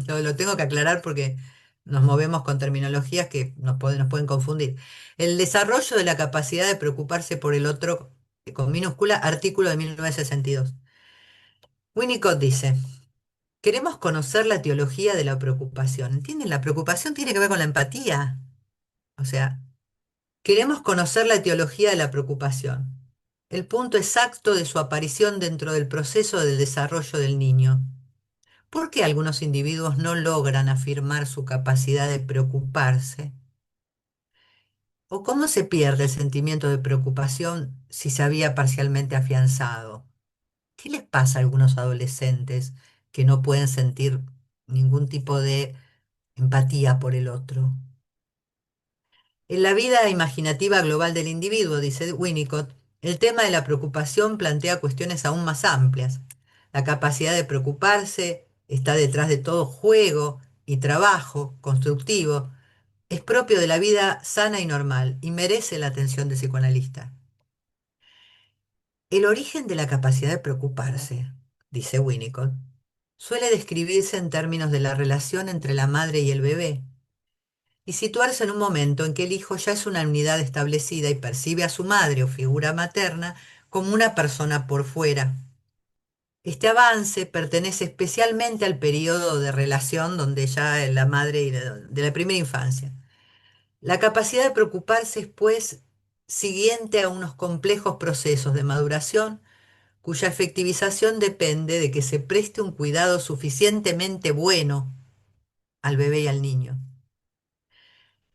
Lo tengo que aclarar porque nos movemos con terminologías que nos pueden confundir. El desarrollo de la capacidad de preocuparse por el otro, con minúscula, artículo de 1962. Winnicott dice, queremos conocer la teología de la preocupación. ¿Entienden? La preocupación tiene que ver con la empatía. O sea, queremos conocer la etiología de la preocupación, el punto exacto de su aparición dentro del proceso del desarrollo del niño. ¿Por qué algunos individuos no logran afirmar su capacidad de preocuparse? ¿O cómo se pierde el sentimiento de preocupación si se había parcialmente afianzado? ¿Qué les pasa a algunos adolescentes que no pueden sentir ningún tipo de empatía por el otro? En la vida imaginativa global del individuo, dice Winnicott, el tema de la preocupación plantea cuestiones aún más amplias. La capacidad de preocuparse está detrás de todo juego y trabajo constructivo. Es propio de la vida sana y normal y merece la atención del psicoanalista. El origen de la capacidad de preocuparse, dice Winnicott, suele describirse en términos de la relación entre la madre y el bebé, y situarse en un momento en que el hijo ya es una unidad establecida y percibe a su madre o figura materna como una persona por fuera. Este avance pertenece especialmente al periodo de relación donde ya la madre de la primera infancia. La capacidad de preocuparse es, pues, siguiente a unos complejos procesos de maduración cuya efectivización depende de que se preste un cuidado suficientemente bueno al bebé y al niño.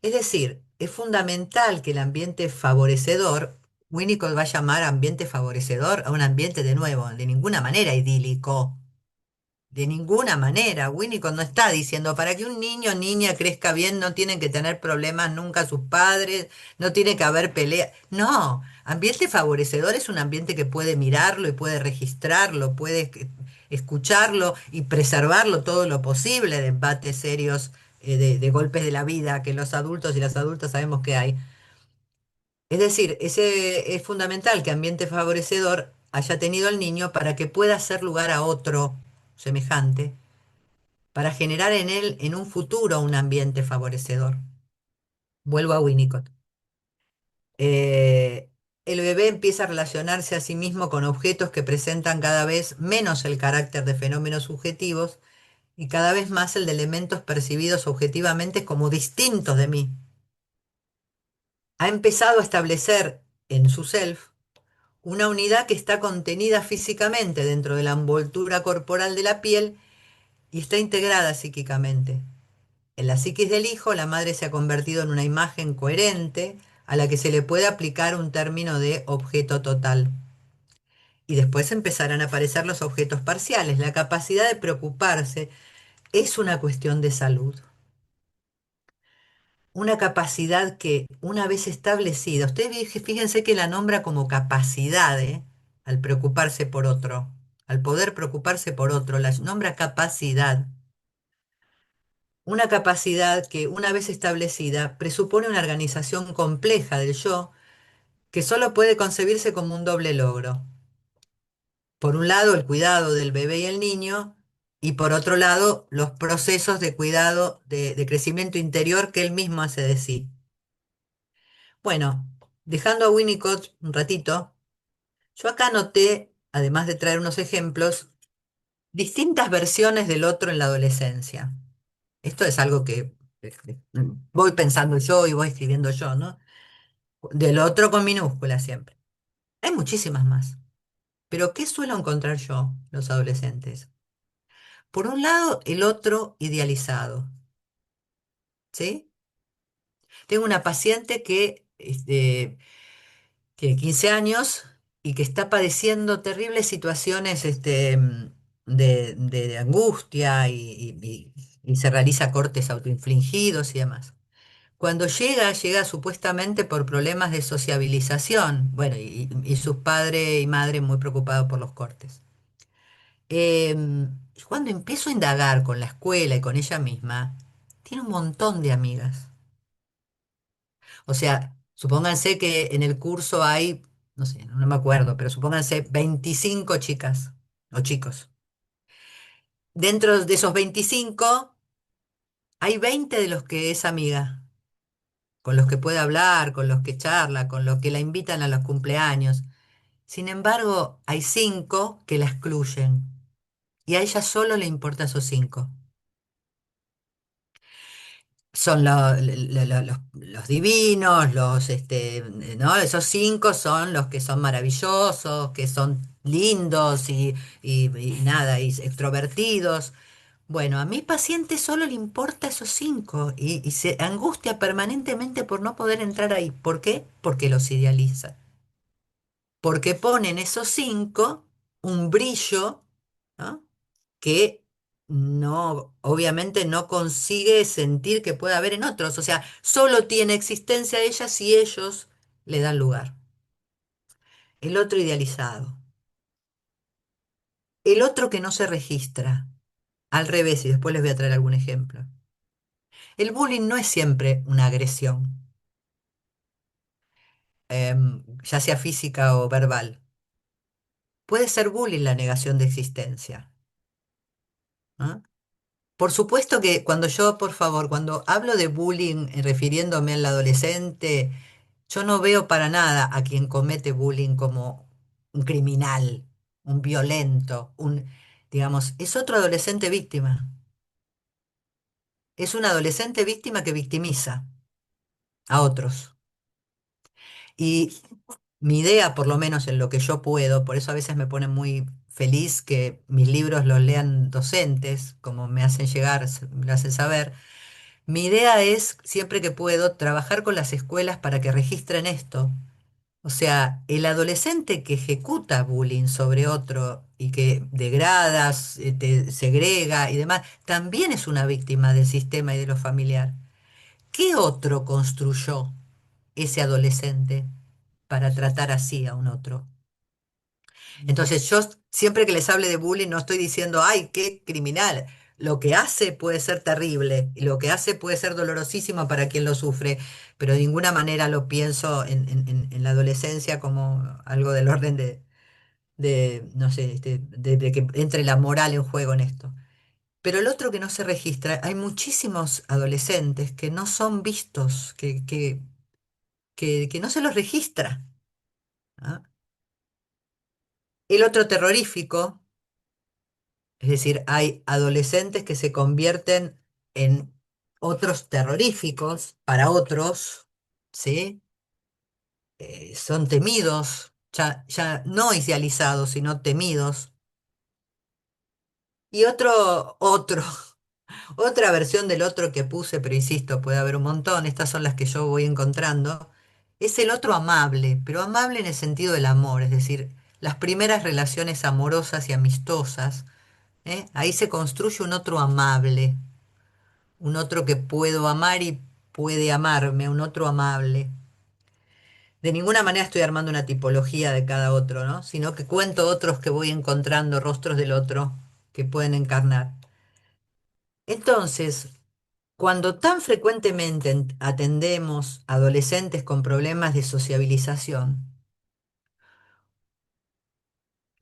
Es decir, es fundamental que el ambiente favorecedor, Winnicott va a llamar ambiente favorecedor a un ambiente de nuevo, de ninguna manera idílico, de ninguna manera. Winnicott no está diciendo para que un niño o niña crezca bien no tienen que tener problemas nunca sus padres, no tiene que haber pelea. No, ambiente favorecedor es un ambiente que puede mirarlo y puede registrarlo, puede escucharlo y preservarlo todo lo posible de embates serios, de golpes de la vida que los adultos y las adultas sabemos que hay. Es decir, ese es fundamental que ambiente favorecedor haya tenido el niño para que pueda hacer lugar a otro semejante para generar en él en un futuro un ambiente favorecedor. Vuelvo a Winnicott. Eh, el bebé empieza a relacionarse a sí mismo con objetos que presentan cada vez menos el carácter de fenómenos subjetivos y cada vez más el de elementos percibidos objetivamente como distintos de mí. Ha empezado a establecer en su self una unidad que está contenida físicamente dentro de la envoltura corporal de la piel y está integrada psíquicamente. En la psiquis del hijo, la madre se ha convertido en una imagen coherente a la que se le puede aplicar un término de objeto total. Y después empezarán a aparecer los objetos parciales. La capacidad de preocuparse es una cuestión de salud. Una capacidad que, una vez establecida, ustedes fíjense que la nombra como capacidad, al preocuparse por otro. al poder preocuparse por otro, la nombra capacidad. Una capacidad que, una vez establecida, presupone una organización compleja del yo que solo puede concebirse como un doble logro. Por un lado, el cuidado del bebé y el niño, y por otro lado, los procesos de cuidado, de crecimiento interior que él mismo hace de sí. Bueno, dejando a Winnicott un ratito, yo acá anoté, además de traer unos ejemplos, distintas versiones del otro en la adolescencia. Esto es algo que voy pensando yo y voy escribiendo yo, ¿no? Del otro con minúscula siempre. Hay muchísimas más. Pero ¿qué suelo encontrar yo, los adolescentes? Por un lado, el otro idealizado, ¿sí? Tengo una paciente que tiene 15 años y que está padeciendo terribles situaciones de angustia y se realiza cortes autoinfligidos y demás. Cuando llega supuestamente por problemas de sociabilización, bueno, y sus padre y madre muy preocupados por los cortes. Y cuando empiezo a indagar con la escuela y con ella misma, tiene un montón de amigas. O sea, supónganse que en el curso hay, no sé, no me acuerdo, pero supónganse 25 chicas o chicos. Dentro de esos 25 hay 20 de los que es amiga, con los que puede hablar, con los que charla, con los que la invitan a los cumpleaños. Sin embargo, hay 5 que la excluyen y a ella solo le importan esos 5. Son los divinos, ¿no? Esos 5 son los que son maravillosos, que son lindos y nada, y extrovertidos. Bueno, a mi paciente solo le importa esos 5 y se angustia permanentemente por no poder entrar ahí. ¿Por qué? Porque los idealiza. Porque ponen esos 5 un brillo, ¿no? Que no, obviamente no consigue sentir que puede haber en otros. O sea, solo tiene existencia ella si ellos le dan lugar. El otro idealizado. El otro que no se registra. Al revés, y después les voy a traer algún ejemplo. El bullying no es siempre una agresión, ya sea física o verbal. Puede ser bullying la negación de existencia. ¿No? Por supuesto que cuando yo, por favor, cuando hablo de bullying, refiriéndome al adolescente, yo no veo para nada a quien comete bullying como un criminal, un violento, digamos, es otro adolescente víctima. Es un adolescente víctima que victimiza a otros. Y mi idea, por lo menos en lo que yo puedo, por eso a veces me pone muy feliz que mis libros los lean docentes, como me hacen llegar, me lo hacen saber. Mi idea es, siempre que puedo, trabajar con las escuelas para que registren esto. O sea, el adolescente que ejecuta bullying sobre otro y que degrada, te segrega y demás, también es una víctima del sistema y de lo familiar. ¿Qué otro construyó ese adolescente para tratar así a un otro? Entonces yo siempre que les hable de bullying no estoy diciendo, ay, qué criminal. Lo que hace puede ser terrible y lo que hace puede ser dolorosísimo para quien lo sufre, pero de ninguna manera lo pienso en la adolescencia como algo del orden no sé, de que entre la moral en juego en esto. Pero el otro que no se registra, hay muchísimos adolescentes que no son vistos, que no se los registra. ¿Ah? El otro terrorífico. Es decir, hay adolescentes que se convierten en otros terroríficos para otros, ¿sí? Son temidos, ya no idealizados, sino temidos. Y otra versión del otro que puse, pero insisto, puede haber un montón, estas son las que yo voy encontrando, es el otro amable, pero amable en el sentido del amor, es decir, las primeras relaciones amorosas y amistosas, ¿eh? Ahí se construye un otro amable, un otro que puedo amar y puede amarme, un otro amable. De ninguna manera estoy armando una tipología de cada otro, ¿no? Sino que cuento otros que voy encontrando, rostros del otro que pueden encarnar. Entonces, cuando tan frecuentemente atendemos adolescentes con problemas de sociabilización,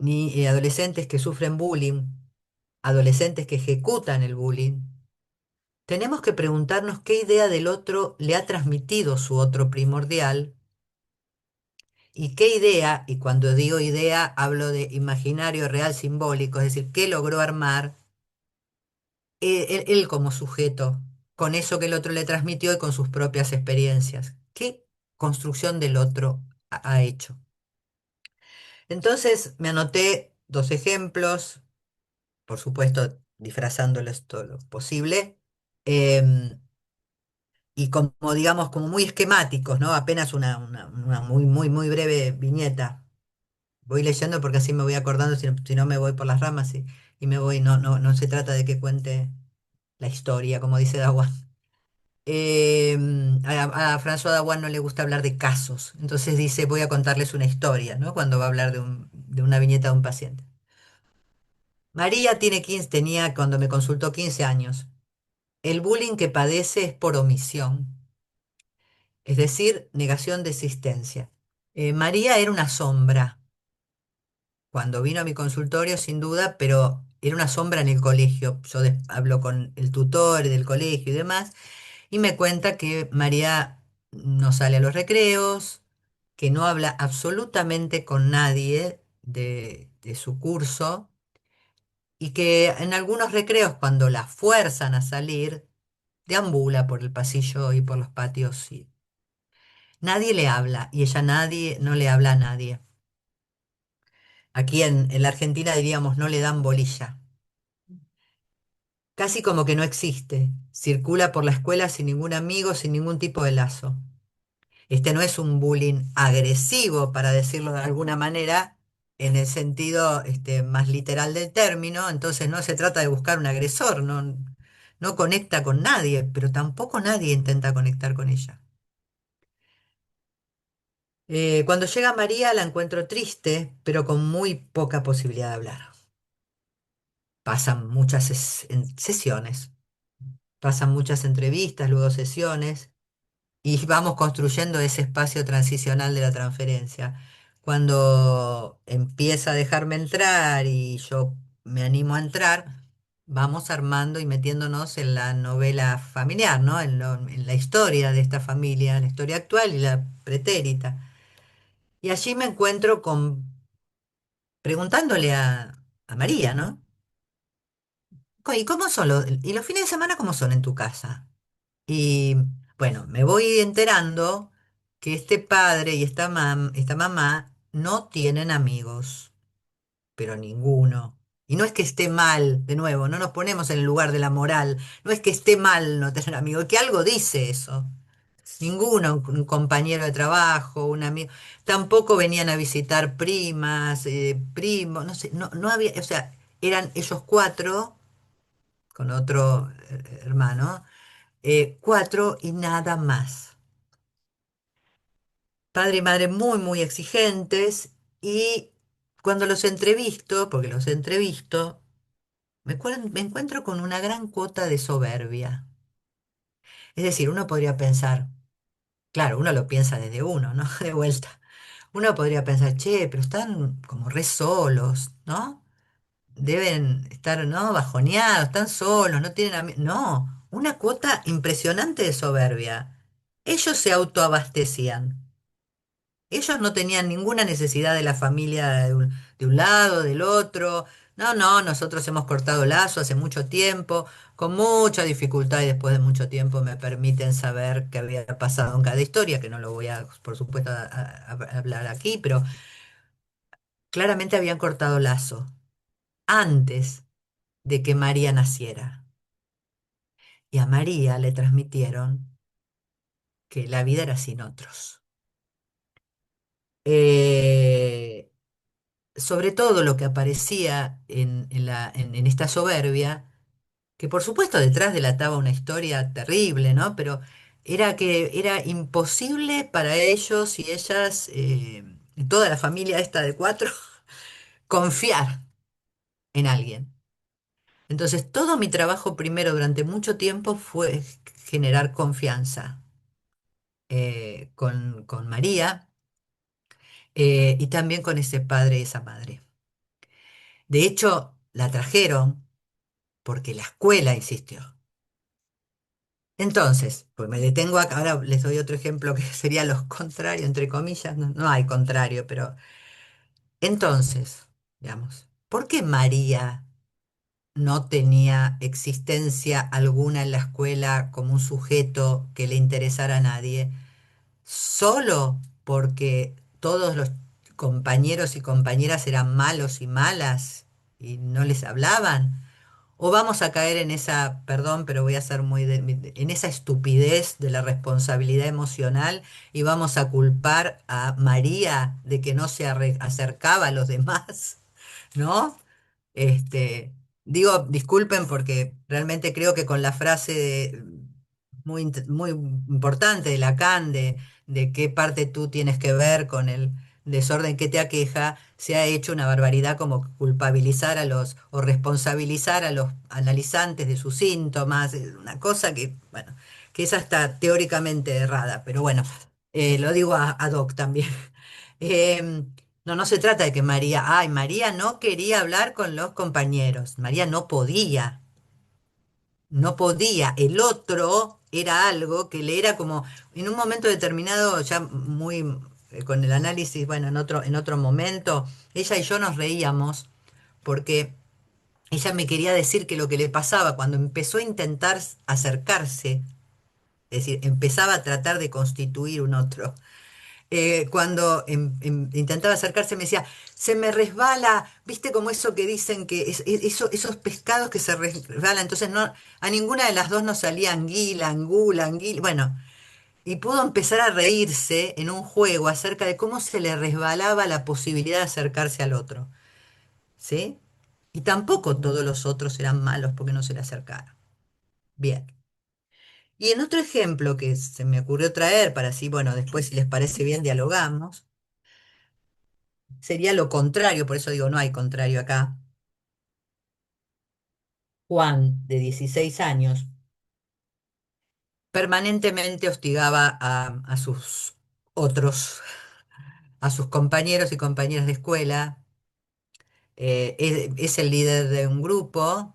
ni adolescentes que sufren bullying, adolescentes que ejecutan el bullying, tenemos que preguntarnos qué idea del otro le ha transmitido su otro primordial y qué idea, y cuando digo idea hablo de imaginario, real, simbólico, es decir, qué logró armar él como sujeto con eso que el otro le transmitió y con sus propias experiencias. ¿Qué construcción del otro ha hecho? Entonces me anoté dos ejemplos, por supuesto disfrazándoles todo lo posible, em, y como digamos, como muy esquemáticos, ¿no? Apenas una muy, muy, muy breve viñeta. Voy leyendo porque así me voy acordando, si no me voy por las ramas y me voy, no se trata de que cuente la historia, como dice Dawan. A François Dawan no le gusta hablar de casos, entonces dice, voy a contarles una historia, ¿no? Cuando va a hablar de una viñeta de un paciente. María tenía cuando me consultó 15 años. El bullying que padece es por omisión, es decir, negación de existencia. María era una sombra cuando vino a mi consultorio, sin duda, pero era una sombra en el colegio. Yo hablo con el tutor del colegio y demás, y me cuenta que María no sale a los recreos, que no habla absolutamente con nadie de su curso, y que en algunos recreos, cuando la fuerzan a salir, deambula por el pasillo y por los patios. Y nadie le habla, y ella no le habla a nadie. Aquí en la Argentina diríamos no le dan bolilla. Casi como que no existe. Circula por la escuela sin ningún amigo, sin ningún tipo de lazo. Este no es un bullying agresivo, para decirlo de alguna manera, en el sentido más literal del término. Entonces no se trata de buscar un agresor, no conecta con nadie, pero tampoco nadie intenta conectar con ella. Cuando llega María la encuentro triste, pero con muy poca posibilidad de hablar. Pasan muchas sesiones, pasan muchas entrevistas, luego sesiones, y vamos construyendo ese espacio transicional de la transferencia. Cuando empieza a dejarme entrar y yo me animo a entrar, vamos armando y metiéndonos en la novela familiar, ¿no? En la historia de esta familia, la historia actual y la pretérita. Y allí me encuentro preguntándole a María, ¿no? ¿Y cómo son y los fines de semana cómo son en tu casa? Y bueno, me voy enterando que este padre y esta mamá no tienen amigos, pero ninguno. Y no es que esté mal, de nuevo, no nos ponemos en el lugar de la moral, no es que esté mal no tener amigos, que algo dice eso. Ninguno, un compañero de trabajo, un amigo, tampoco venían a visitar primas, primos, no sé, no había, o sea, eran ellos cuatro, con otro hermano, cuatro y nada más. Padre y madre muy, muy exigentes, y cuando los entrevisto, porque los entrevisto, me encuentro con una gran cuota de soberbia. Es decir, uno podría pensar, claro, uno lo piensa desde uno, ¿no? De vuelta. Uno podría pensar, che, pero están como re solos, ¿no? Deben estar, ¿no? Bajoneados, están solos, no tienen amigos. No, una cuota impresionante de soberbia. Ellos se autoabastecían. Ellos no tenían ninguna necesidad de la familia de un lado, del otro. No, nosotros hemos cortado lazo hace mucho tiempo, con mucha dificultad, y después de mucho tiempo me permiten saber qué había pasado en cada historia, que no lo voy a, por supuesto, a hablar aquí, pero claramente habían cortado lazo antes de que María naciera. Y a María le transmitieron que la vida era sin otros. Eh, Sobre todo lo que aparecía en esta soberbia, que por supuesto detrás delataba una historia terrible, ¿no? Pero era que era imposible para ellos y ellas, toda la familia esta de cuatro, confiar en alguien. Entonces, todo mi trabajo primero durante mucho tiempo fue generar confianza con María y también con ese padre y esa madre. De hecho, la trajeron porque la escuela insistió. Entonces, pues me detengo acá, ahora les doy otro ejemplo que sería los contrarios, entre comillas, no, no hay contrario, pero entonces, digamos, ¿por qué María no tenía existencia alguna en la escuela como un sujeto que le interesara a nadie? ¿Solo porque todos los compañeros y compañeras eran malos y malas y no les hablaban? ¿O vamos a caer en esa, perdón, pero voy a ser muy, en esa estupidez de la responsabilidad emocional y vamos a culpar a María de que no se acercaba a los demás, ¿no? Este, digo, disculpen porque realmente creo que con la frase muy importante de Lacan de qué parte tú tienes que ver con el desorden que te aqueja, se ha hecho una barbaridad como culpabilizar a los o responsabilizar a los analizantes de sus síntomas, una cosa que, bueno, que esa está teóricamente errada, pero bueno, lo digo ad hoc también. Em, no, no se trata de que María no quería hablar con los compañeros, María no podía, no podía, el otro era algo que le era como, en un momento determinado, ya muy con el análisis, bueno, en otro momento, ella y yo nos reíamos porque ella me quería decir que lo que le pasaba cuando empezó a intentar acercarse, es decir, empezaba a tratar de constituir un otro cuando intentaba acercarse me decía, se me resbala, ¿viste como eso que dicen que esos pescados que se resbalan? Entonces no, a ninguna de las dos nos salía anguila, angula, anguila, bueno, y pudo empezar a reírse en un juego acerca de cómo se le resbalaba la posibilidad de acercarse al otro, ¿sí? Y tampoco todos los otros eran malos porque no se le acercaron. Bien. Y en otro ejemplo que se me ocurrió traer para así, bueno, después si les parece bien dialogamos, sería lo contrario, por eso digo, no hay contrario acá. Juan, de 16 años, permanentemente hostigaba a sus otros, a sus compañeros y compañeras de escuela. Es el líder de un grupo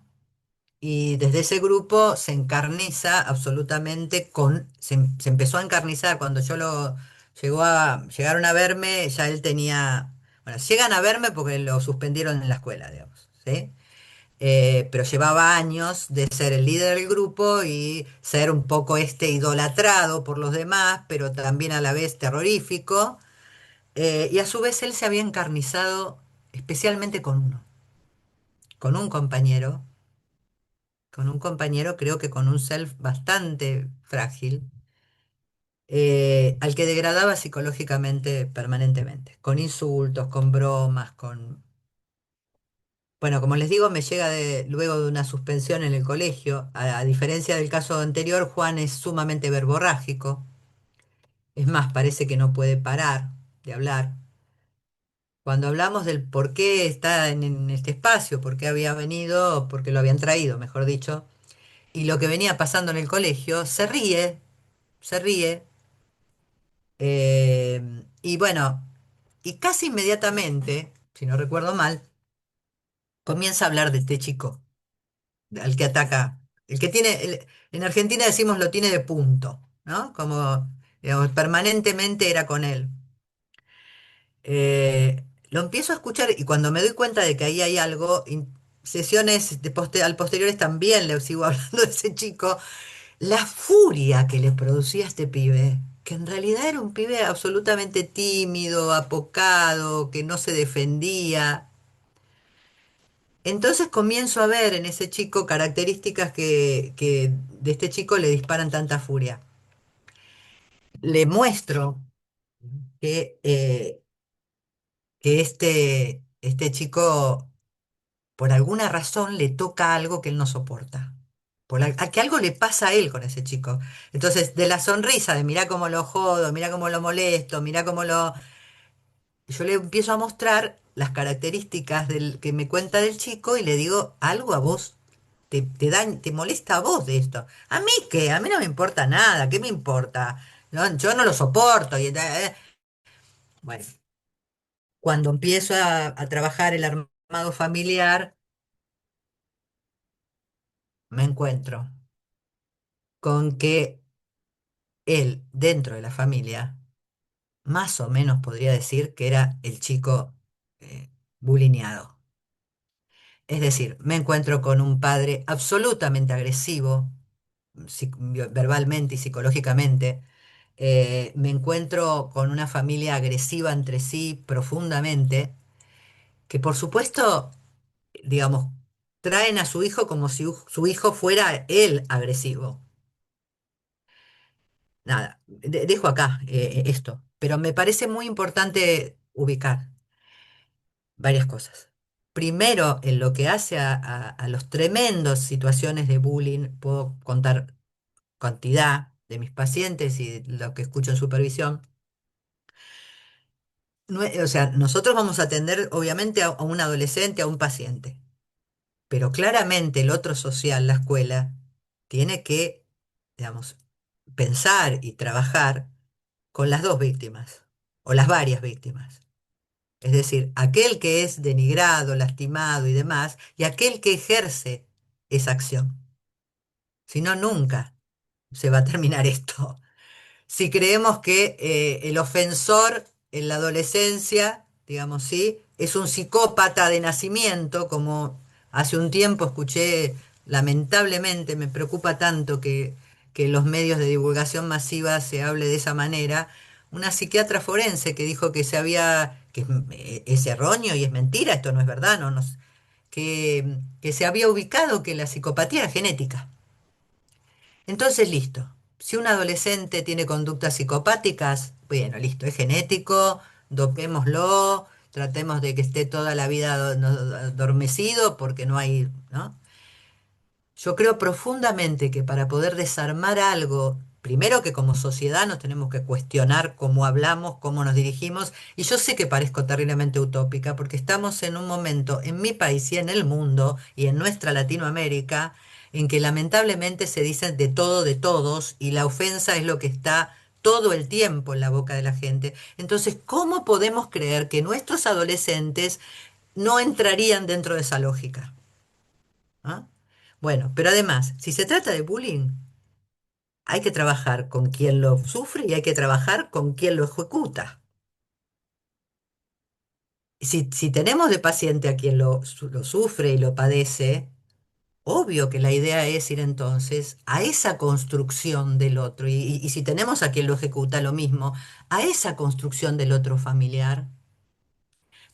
y desde ese grupo se encarniza absolutamente se empezó a encarnizar cuando llegaron a verme, ya él tenía, bueno, llegan a verme porque lo suspendieron en la escuela, digamos, ¿sí? Pero llevaba años de ser el líder del grupo y ser un poco idolatrado por los demás, pero también a la vez terrorífico. Y a su vez él se había encarnizado especialmente con un compañero, con un compañero creo que con un self bastante frágil, al que degradaba psicológicamente permanentemente, con insultos, con bromas, con... Bueno, como les digo, me llega luego de una suspensión en el colegio. A diferencia del caso anterior, Juan es sumamente verborrágico. Es más, parece que no puede parar de hablar. Cuando hablamos del por qué está en este espacio, por qué había venido, por qué lo habían traído, mejor dicho, y lo que venía pasando en el colegio, se ríe, y bueno, y casi inmediatamente, si no recuerdo mal, comienza a hablar de este chico al que ataca, el que tiene, en Argentina decimos lo tiene de punto, ¿no? Como, digamos, permanentemente era con él. Lo empiezo a escuchar y cuando me doy cuenta de que ahí hay algo, sesiones al posteriores también le sigo hablando de ese chico, la furia que le producía a este pibe, que en realidad era un pibe absolutamente tímido, apocado, que no se defendía. Entonces comienzo a ver en ese chico características que de este chico le disparan tanta furia. Le muestro que este chico, por alguna razón, le toca algo que él no soporta. a que algo le pasa a él con ese chico. Entonces, de la sonrisa, de mirá cómo lo jodo, mirá cómo lo molesto, mirá cómo lo... Yo le empiezo a mostrar las características del, que me cuenta del chico y le digo, algo a vos te molesta a vos de esto. ¿A mí qué? A mí no me importa nada, ¿qué me importa? No, yo no lo soporto. Bueno, cuando empiezo a trabajar el armado familiar, me encuentro con que él, dentro de la familia, más o menos podría decir que era el chico bulineado. Es decir, me encuentro con un padre absolutamente agresivo, verbalmente y psicológicamente. Me encuentro con una familia agresiva entre sí profundamente, que por supuesto, digamos, traen a su hijo como si su hijo fuera él agresivo. Nada, dejo acá esto, pero me parece muy importante ubicar varias cosas. Primero, en lo que hace a los tremendos situaciones de bullying, puedo contar cantidad de mis pacientes y lo que escucho en supervisión. O sea, nosotros vamos a atender obviamente a un adolescente, a un paciente, pero claramente el otro social, la escuela, tiene que, digamos, pensar y trabajar con las dos víctimas o las varias víctimas. Es decir, aquel que es denigrado, lastimado y demás, y aquel que ejerce esa acción. Si no, nunca se va a terminar esto. Si creemos que el ofensor en la adolescencia, digamos, sí, es un psicópata de nacimiento, como hace un tiempo escuché, lamentablemente me preocupa tanto que en los medios de divulgación masiva se hable de esa manera, una psiquiatra forense que dijo que se había, que es erróneo y es mentira, esto no es verdad, que se había ubicado que la psicopatía era genética. Entonces, listo. Si un adolescente tiene conductas psicopáticas, bueno, listo, es genético, dopémoslo, tratemos de que esté toda la vida adormecido porque no hay, ¿no? Yo creo profundamente que para poder desarmar algo, primero que como sociedad nos tenemos que cuestionar cómo hablamos, cómo nos dirigimos, y yo sé que parezco terriblemente utópica porque estamos en un momento en mi país y en el mundo y en nuestra Latinoamérica en que lamentablemente se dicen de todo de todos y la ofensa es lo que está todo el tiempo en la boca de la gente. Entonces, ¿cómo podemos creer que nuestros adolescentes no entrarían dentro de esa lógica? ¿Ah? Bueno, pero además, si se trata de bullying, hay que trabajar con quien lo sufre y hay que trabajar con quien lo ejecuta. Si tenemos de paciente a quien lo sufre y lo padece, obvio que la idea es ir entonces a esa construcción del otro. Y si tenemos a quien lo ejecuta, lo mismo, a esa construcción del otro familiar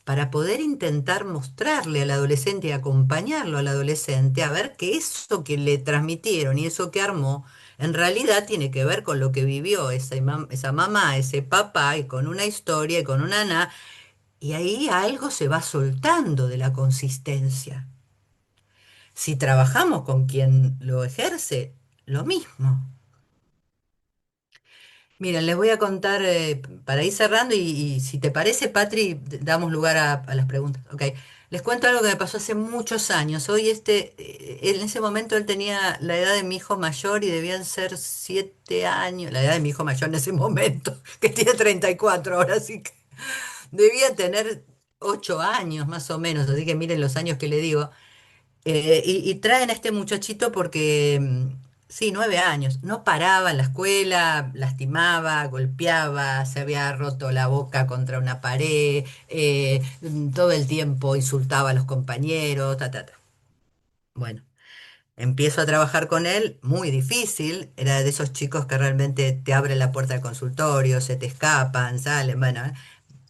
para poder intentar mostrarle al adolescente y acompañarlo al adolescente a ver que eso que le transmitieron y eso que armó, en realidad tiene que ver con lo que vivió esa mamá, ese papá, y con una historia y con una y ahí algo se va soltando de la consistencia. Si trabajamos con quien lo ejerce, lo mismo. Miren, les voy a contar para ir cerrando y si te parece, Patri, damos lugar a las preguntas. Ok, les cuento algo que me pasó hace muchos años. Hoy en ese momento él tenía la edad de mi hijo mayor y debían ser 7 años, la edad de mi hijo mayor en ese momento, que tiene 34 ahora, así que debía tener 8 años más o menos, así que miren los años que le digo. Y traen a este muchachito porque, sí, 9 años, no paraba en la escuela, lastimaba, golpeaba, se había roto la boca contra una pared, todo el tiempo insultaba a los compañeros, ta, ta, ta. Bueno, empiezo a trabajar con él, muy difícil, era de esos chicos que realmente te abren la puerta del consultorio, se te escapan, salen, bueno.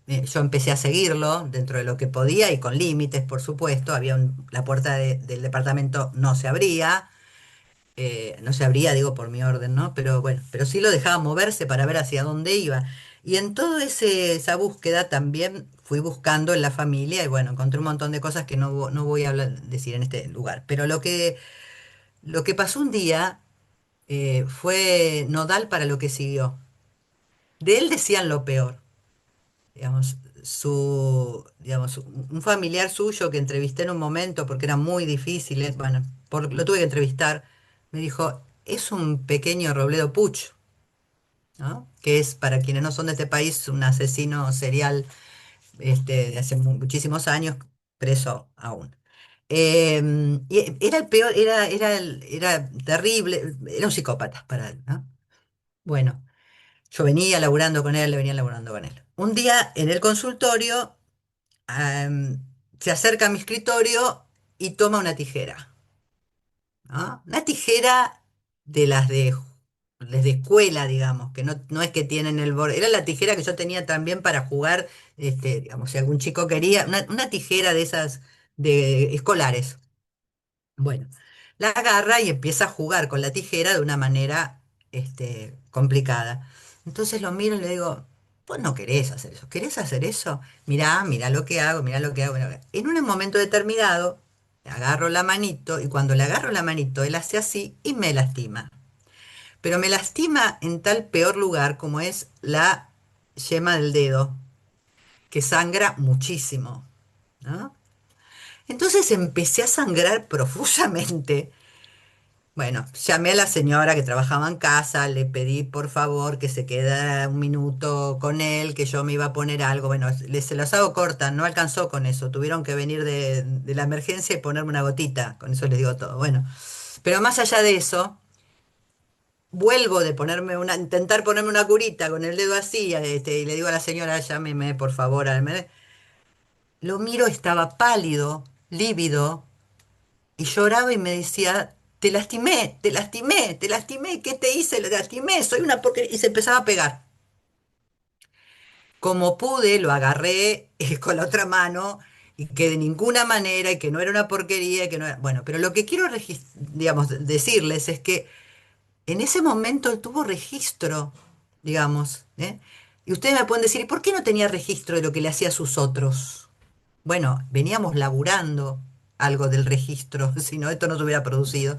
Yo empecé a seguirlo dentro de lo que podía y con límites, por supuesto. La puerta del departamento no se abría, digo, por mi orden, ¿no? Pero bueno, pero sí lo dejaba moverse para ver hacia dónde iba. Y en toda esa búsqueda también fui buscando en la familia y bueno, encontré un montón de cosas que no voy a decir en este lugar. Pero Lo que pasó un día fue nodal para lo que siguió. De él decían lo peor. Digamos, un familiar suyo que entrevisté en un momento porque era muy difícil, bueno, lo tuve que entrevistar, me dijo, es un pequeño Robledo Puch, ¿no? Que es, para quienes no son de este país, un asesino serial de hace muchísimos años, preso aún. Y era el peor, era terrible, era un psicópata para él, ¿no? Bueno, yo venía laburando con él, le venía laburando con él. Un día en el consultorio se acerca a mi escritorio y toma una tijera, ¿no? Una tijera de las de escuela, digamos, que no es que tienen el borde. Era la tijera que yo tenía también para jugar, digamos, si algún chico quería, una tijera de esas de escolares. Bueno, la agarra y empieza a jugar con la tijera de una manera, complicada. Entonces lo miro y le digo, vos no querés hacer eso, ¿querés hacer eso? Mirá, mirá lo que hago, mirá lo que hago. Mirá. En un momento determinado, le agarro la manito y cuando le agarro la manito, él hace así y me lastima. Pero me lastima en tal peor lugar como es la yema del dedo, que sangra muchísimo, ¿no? Entonces empecé a sangrar profusamente. Bueno, llamé a la señora que trabajaba en casa, le pedí por favor que se quedara un minuto con él, que yo me iba a poner algo. Bueno, se los hago corta, no alcanzó con eso. Tuvieron que venir de la emergencia y ponerme una gotita. Con eso les digo todo. Bueno, pero más allá de eso, vuelvo de intentar ponerme una curita con el dedo así, y le digo a la señora, llámeme por favor. Lo miro, estaba pálido, lívido, y lloraba y me decía, te lastimé, te lastimé, te lastimé, ¿qué te hice? Le lastimé, soy una porquería. Y se empezaba a pegar. Como pude, lo agarré con la otra mano y que de ninguna manera, y que no era una porquería, y que no era... Bueno, pero lo que quiero digamos, decirles es que en ese momento él tuvo registro, digamos, ¿eh? Y ustedes me pueden decir, ¿y por qué no tenía registro de lo que le hacía a sus otros? Bueno, veníamos laburando algo del registro, si no, esto no se hubiera producido.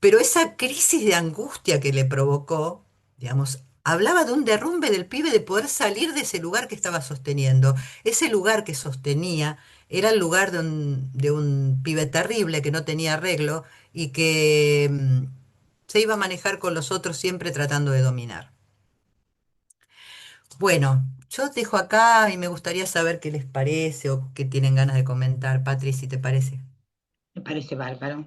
Pero esa crisis de angustia que le provocó, digamos, hablaba de un derrumbe del pibe de poder salir de ese lugar que estaba sosteniendo. Ese lugar que sostenía era el lugar de un pibe terrible que no tenía arreglo y que se iba a manejar con los otros siempre tratando de dominar. Bueno, yo dejo acá y me gustaría saber qué les parece o qué tienen ganas de comentar. Patri, si te parece. Me parece bárbaro.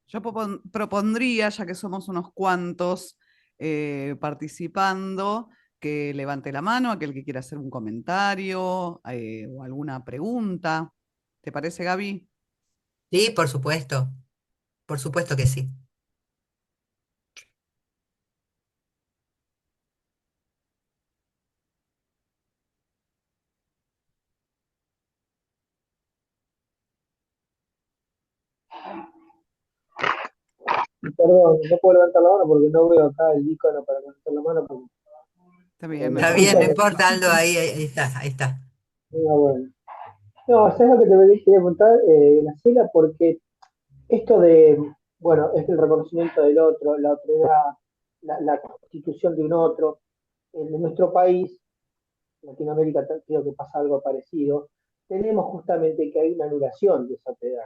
Yo propondría, ya que somos unos cuantos participando, que levante la mano aquel que quiera hacer un comentario o alguna pregunta. ¿Te parece, Gaby? Sí, por supuesto que sí. Perdón, no puedo levantar la mano porque no veo acá el icono para levantar la mano. Porque, Está bien, no ¿me Está bien, importa. no escuchan? importa, Aldo, ahí está, ahí está. Bueno. No, ¿sabes lo que te quería preguntar, Graciela? Porque esto de, bueno, es el reconocimiento del otro, la otredad, la constitución de un otro. En nuestro país, Latinoamérica, creo que pasa algo parecido. Tenemos justamente que hay una anulación de esa otredad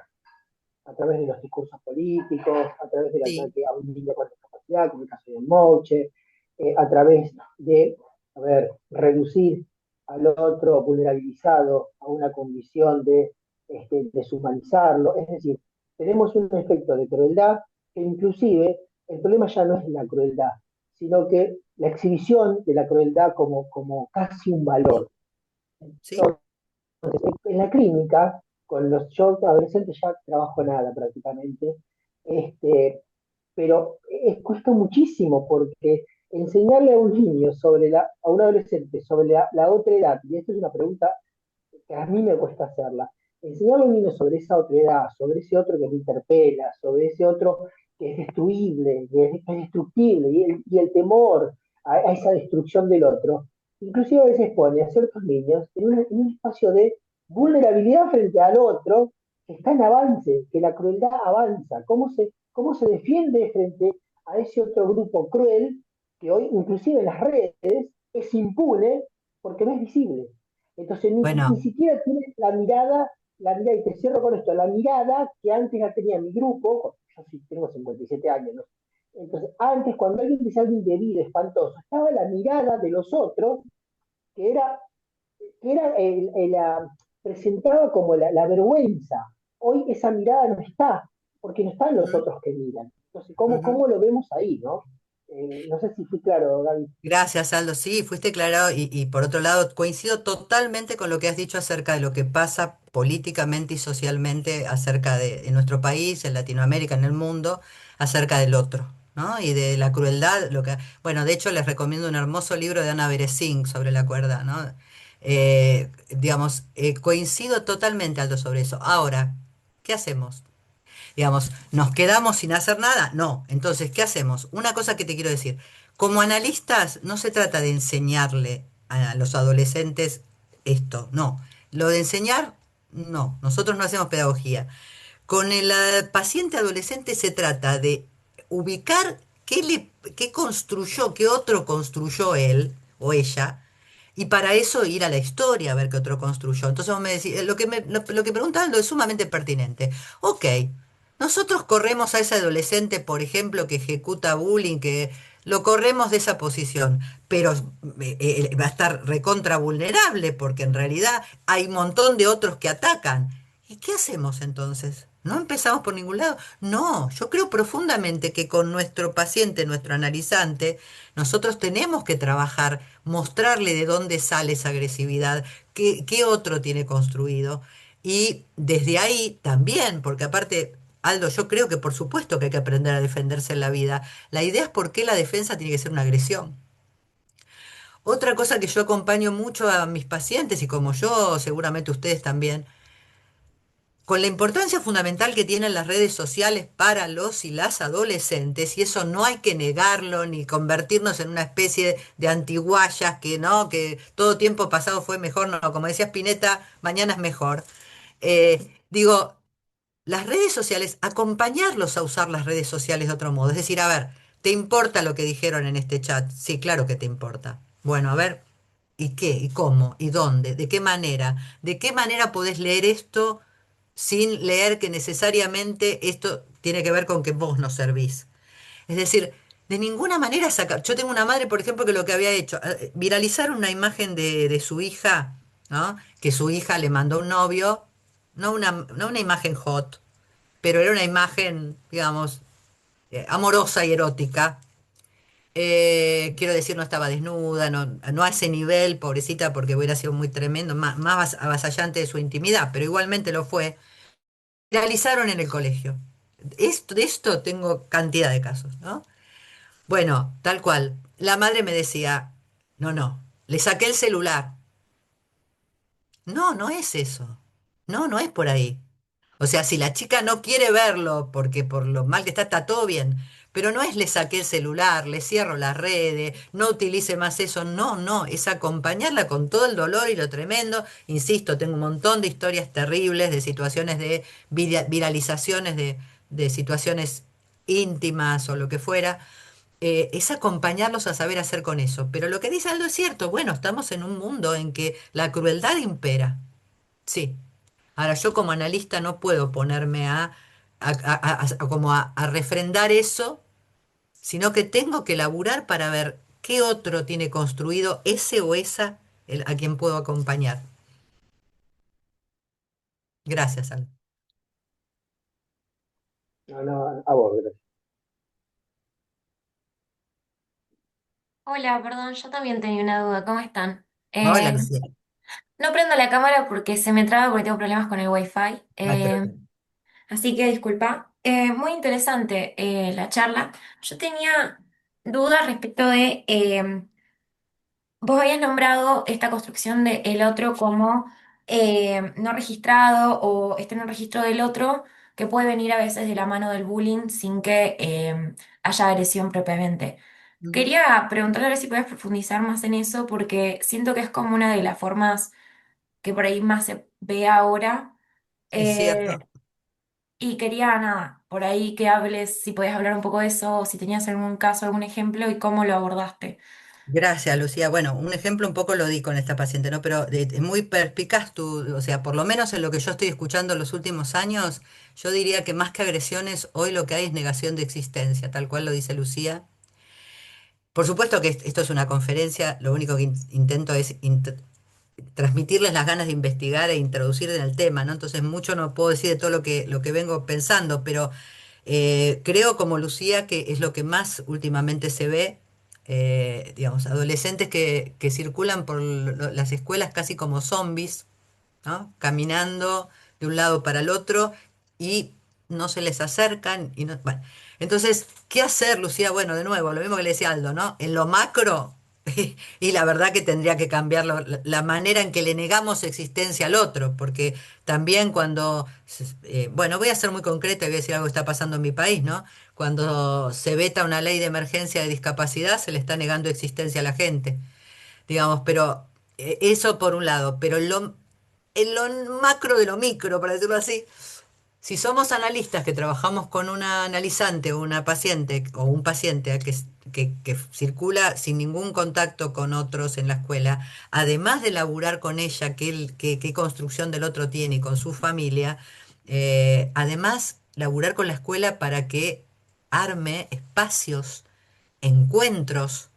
a través de los discursos políticos, a través del Sí, ataque a un niño con discapacidad, como el caso de Moche, a través de, a ver, reducir al otro vulnerabilizado a una condición de deshumanizarlo. Es decir, tenemos un efecto de crueldad que inclusive el problema ya no es la crueldad, sino que la exhibición de la crueldad como casi un sí, valor. sí, En la clínica, con los yo adolescentes ya trabajo nada prácticamente, este, pero cuesta muchísimo porque enseñarle a un niño a un adolescente sobre la otra edad, y esto es una pregunta que a mí me cuesta hacerla, enseñarle a un niño sobre esa otra edad, sobre ese otro que le interpela, sobre ese otro que es destruible, que es destructible, y el temor a esa destrucción del otro, inclusive a veces pone a ciertos niños en un espacio de vulnerabilidad frente al otro que está en avance, que la crueldad avanza, cómo se defiende frente a ese otro grupo cruel que hoy, inclusive en las redes, es impune porque no es visible. Entonces ni Bueno, siquiera tiene y te cierro con esto, la mirada que antes ya tenía mi grupo, yo sí tengo 57 años, ¿no? Entonces, antes, cuando alguien decía algo indebido, espantoso, estaba la mirada de los otros, que era, presentaba como la vergüenza. Hoy esa mirada no está, porque no están los ujú, otros que miran. Entonces, ujú. cómo lo vemos ahí, no? No sé si fui claro, Gaby. Gracias, Aldo. Sí, fuiste claro y por otro lado coincido totalmente con lo que has dicho acerca de lo que pasa políticamente y socialmente acerca de en nuestro país, en Latinoamérica, en el mundo, acerca del otro, ¿no? Y de la crueldad, bueno, de hecho les recomiendo un hermoso libro de Ana Beresink sobre la cuerda, ¿no? Digamos, coincido totalmente, Aldo, sobre eso. Ahora, ¿qué hacemos? Digamos, ¿nos quedamos sin hacer nada? No. Entonces, ¿qué hacemos? Una cosa que te quiero decir. Como analistas, no se trata de enseñarle a los adolescentes esto, no. Lo de enseñar, no. Nosotros no hacemos pedagogía. Con el paciente adolescente se trata de ubicar qué construyó, qué otro construyó él o ella, y para eso ir a la historia a ver qué otro construyó. Entonces vos me decís, lo que preguntan es sumamente pertinente. Ok, nosotros corremos a ese adolescente, por ejemplo, que ejecuta bullying, que lo corremos de esa posición, pero va a estar recontra vulnerable porque en realidad hay un montón de otros que atacan. ¿Y qué hacemos entonces? ¿No empezamos por ningún lado? No, yo creo profundamente que con nuestro paciente, nuestro analizante, nosotros tenemos que trabajar, mostrarle de dónde sale esa agresividad, qué otro tiene construido. Y desde ahí también, porque aparte, Aldo, yo creo que por supuesto que hay que aprender a defenderse en la vida. La idea es por qué la defensa tiene que ser una agresión. Otra cosa que yo acompaño mucho a mis pacientes, y como yo, seguramente ustedes también, con la importancia fundamental que tienen las redes sociales para los y las adolescentes, y eso no hay que negarlo ni convertirnos en una especie de antiguayas que no, que todo tiempo pasado fue mejor, no, como decía Spinetta, mañana es mejor. Digo, las redes sociales, acompañarlos a usar las redes sociales de otro modo. Es decir, a ver, ¿te importa lo que dijeron en este chat? Sí, claro que te importa. Bueno, a ver, ¿y qué? ¿Y cómo? ¿Y dónde? ¿De qué manera? ¿De qué manera podés leer esto sin leer que necesariamente esto tiene que ver con que vos no servís? Es decir, de ninguna manera sacar. Yo tengo una madre, por ejemplo, que lo que había hecho, viralizar una imagen de su hija, ¿no? Que su hija le mandó un novio, no una imagen hot, pero era una imagen, digamos, amorosa y erótica. Quiero decir, no estaba desnuda, no a ese nivel, pobrecita, porque hubiera sido muy tremendo, más avasallante de su intimidad, pero igualmente lo fue. Realizaron en el colegio. De esto tengo cantidad de casos, ¿no? Bueno, tal cual. La madre me decía, no, le saqué el celular. No, no es eso. No, no es por ahí. O sea, si la chica no quiere verlo porque por lo mal que está todo bien. Pero no es le saqué el celular, le cierro las redes, no utilice más eso. No, no, es acompañarla con todo el dolor y lo tremendo. Insisto, tengo un montón de historias terribles, de situaciones de viralizaciones de situaciones íntimas o lo que fuera. Es acompañarlos a saber hacer con eso. Pero lo que dice Aldo es cierto. Bueno, estamos en un mundo en que la crueldad impera. Sí. Ahora, yo como analista no puedo ponerme a refrendar eso, sino que tengo que laburar para ver qué otro tiene construido ese o esa a quien puedo acompañar. Gracias, Aldo. No, no, a vos, gracias. Hola, perdón, yo también tenía una duda. ¿Cómo están? Hola, Lucía. No prendo la cámara porque se me traba porque tengo problemas con el Wi-Fi. No hay problema. Así que disculpa. Muy interesante la charla. Yo tenía dudas respecto de vos habías nombrado esta construcción de el otro como no registrado o este no registro del otro, que puede venir a veces de la mano del bullying sin que haya agresión propiamente. Quería preguntarle a ver si puedes profundizar más en eso, porque siento que es como una de las formas que por ahí más se ve ahora. Es Eh, cierto. y quería, nada, por ahí que hables, si podías hablar un poco de eso, o si tenías algún caso, algún ejemplo y cómo lo abordaste. Gracias, Lucía. Bueno, un ejemplo un poco lo di con esta paciente, ¿no? Pero es muy perspicaz tú, o sea, por lo menos en lo que yo estoy escuchando en los últimos años, yo diría que más que agresiones, hoy lo que hay es negación de existencia, tal cual lo dice Lucía. Por supuesto que esto es una conferencia, lo único que intento es transmitirles las ganas de investigar e introducir en el tema, ¿no? Entonces mucho no puedo decir de todo lo que vengo pensando, pero creo como Lucía que es lo que más últimamente se ve, digamos, adolescentes que circulan por las escuelas casi como zombies, ¿no? Caminando de un lado para el otro y no se les acercan y no, bueno. Entonces, ¿qué hacer, Lucía? Bueno, de nuevo, lo mismo que le decía Aldo, ¿no? En lo macro, y la verdad que tendría que cambiar la manera en que le negamos existencia al otro, porque también cuando, bueno, voy a ser muy concreta y voy a decir algo que está pasando en mi país, ¿no? Cuando se veta una ley de emergencia de discapacidad, se le está negando existencia a la gente, digamos, pero eso por un lado, pero en lo macro de lo micro, para decirlo así, si somos analistas que trabajamos con una analizante o una paciente o un paciente que circula sin ningún contacto con otros en la escuela, además de laburar con ella qué construcción del otro tiene y con su familia, además laburar con la escuela para que arme espacios, encuentros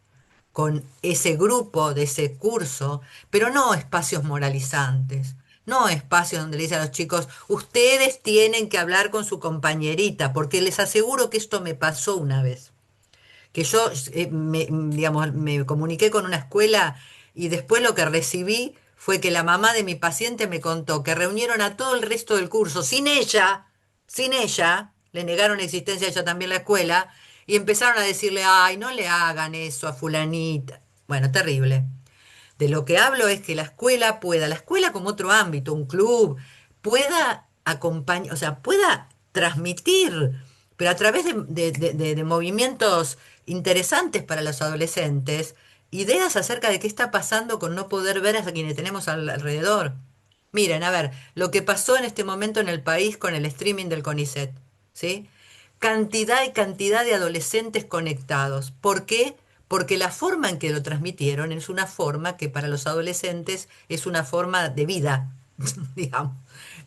con ese grupo de ese curso, pero no espacios moralizantes, no espacios donde le dicen a los chicos, ustedes tienen que hablar con su compañerita, porque les aseguro que esto me pasó una vez, que yo, digamos, me comuniqué con una escuela y después lo que recibí fue que la mamá de mi paciente me contó que reunieron a todo el resto del curso sin ella, le negaron existencia a ella también la escuela, y empezaron a decirle, ay, no le hagan eso a fulanita. Bueno, terrible. De lo que hablo es que la escuela pueda, la escuela como otro ámbito, un club, pueda acompañar, o sea, pueda transmitir, pero a través de movimientos interesantes para los adolescentes, ideas acerca de qué está pasando con no poder ver a quienes tenemos alrededor. Miren, a ver, lo que pasó en este momento en el país con el streaming del CONICET, ¿sí? Cantidad y cantidad de adolescentes conectados. ¿Por qué? Porque la forma en que lo transmitieron es una forma que para los adolescentes es una forma de vida, digamos.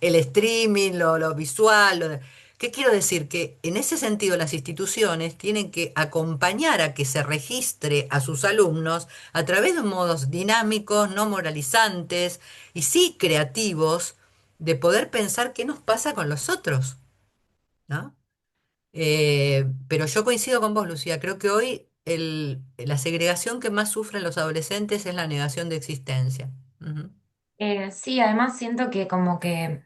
El streaming, lo visual. ¿Qué quiero decir? Que en ese sentido las instituciones tienen que acompañar a que se registre a sus alumnos a través de modos dinámicos, no moralizantes y sí creativos de poder pensar qué nos pasa con los otros, ¿no? Pero yo coincido con vos, Lucía. Creo que hoy la segregación que más sufren los adolescentes es la negación de existencia. Ujú. Sí, además siento que como que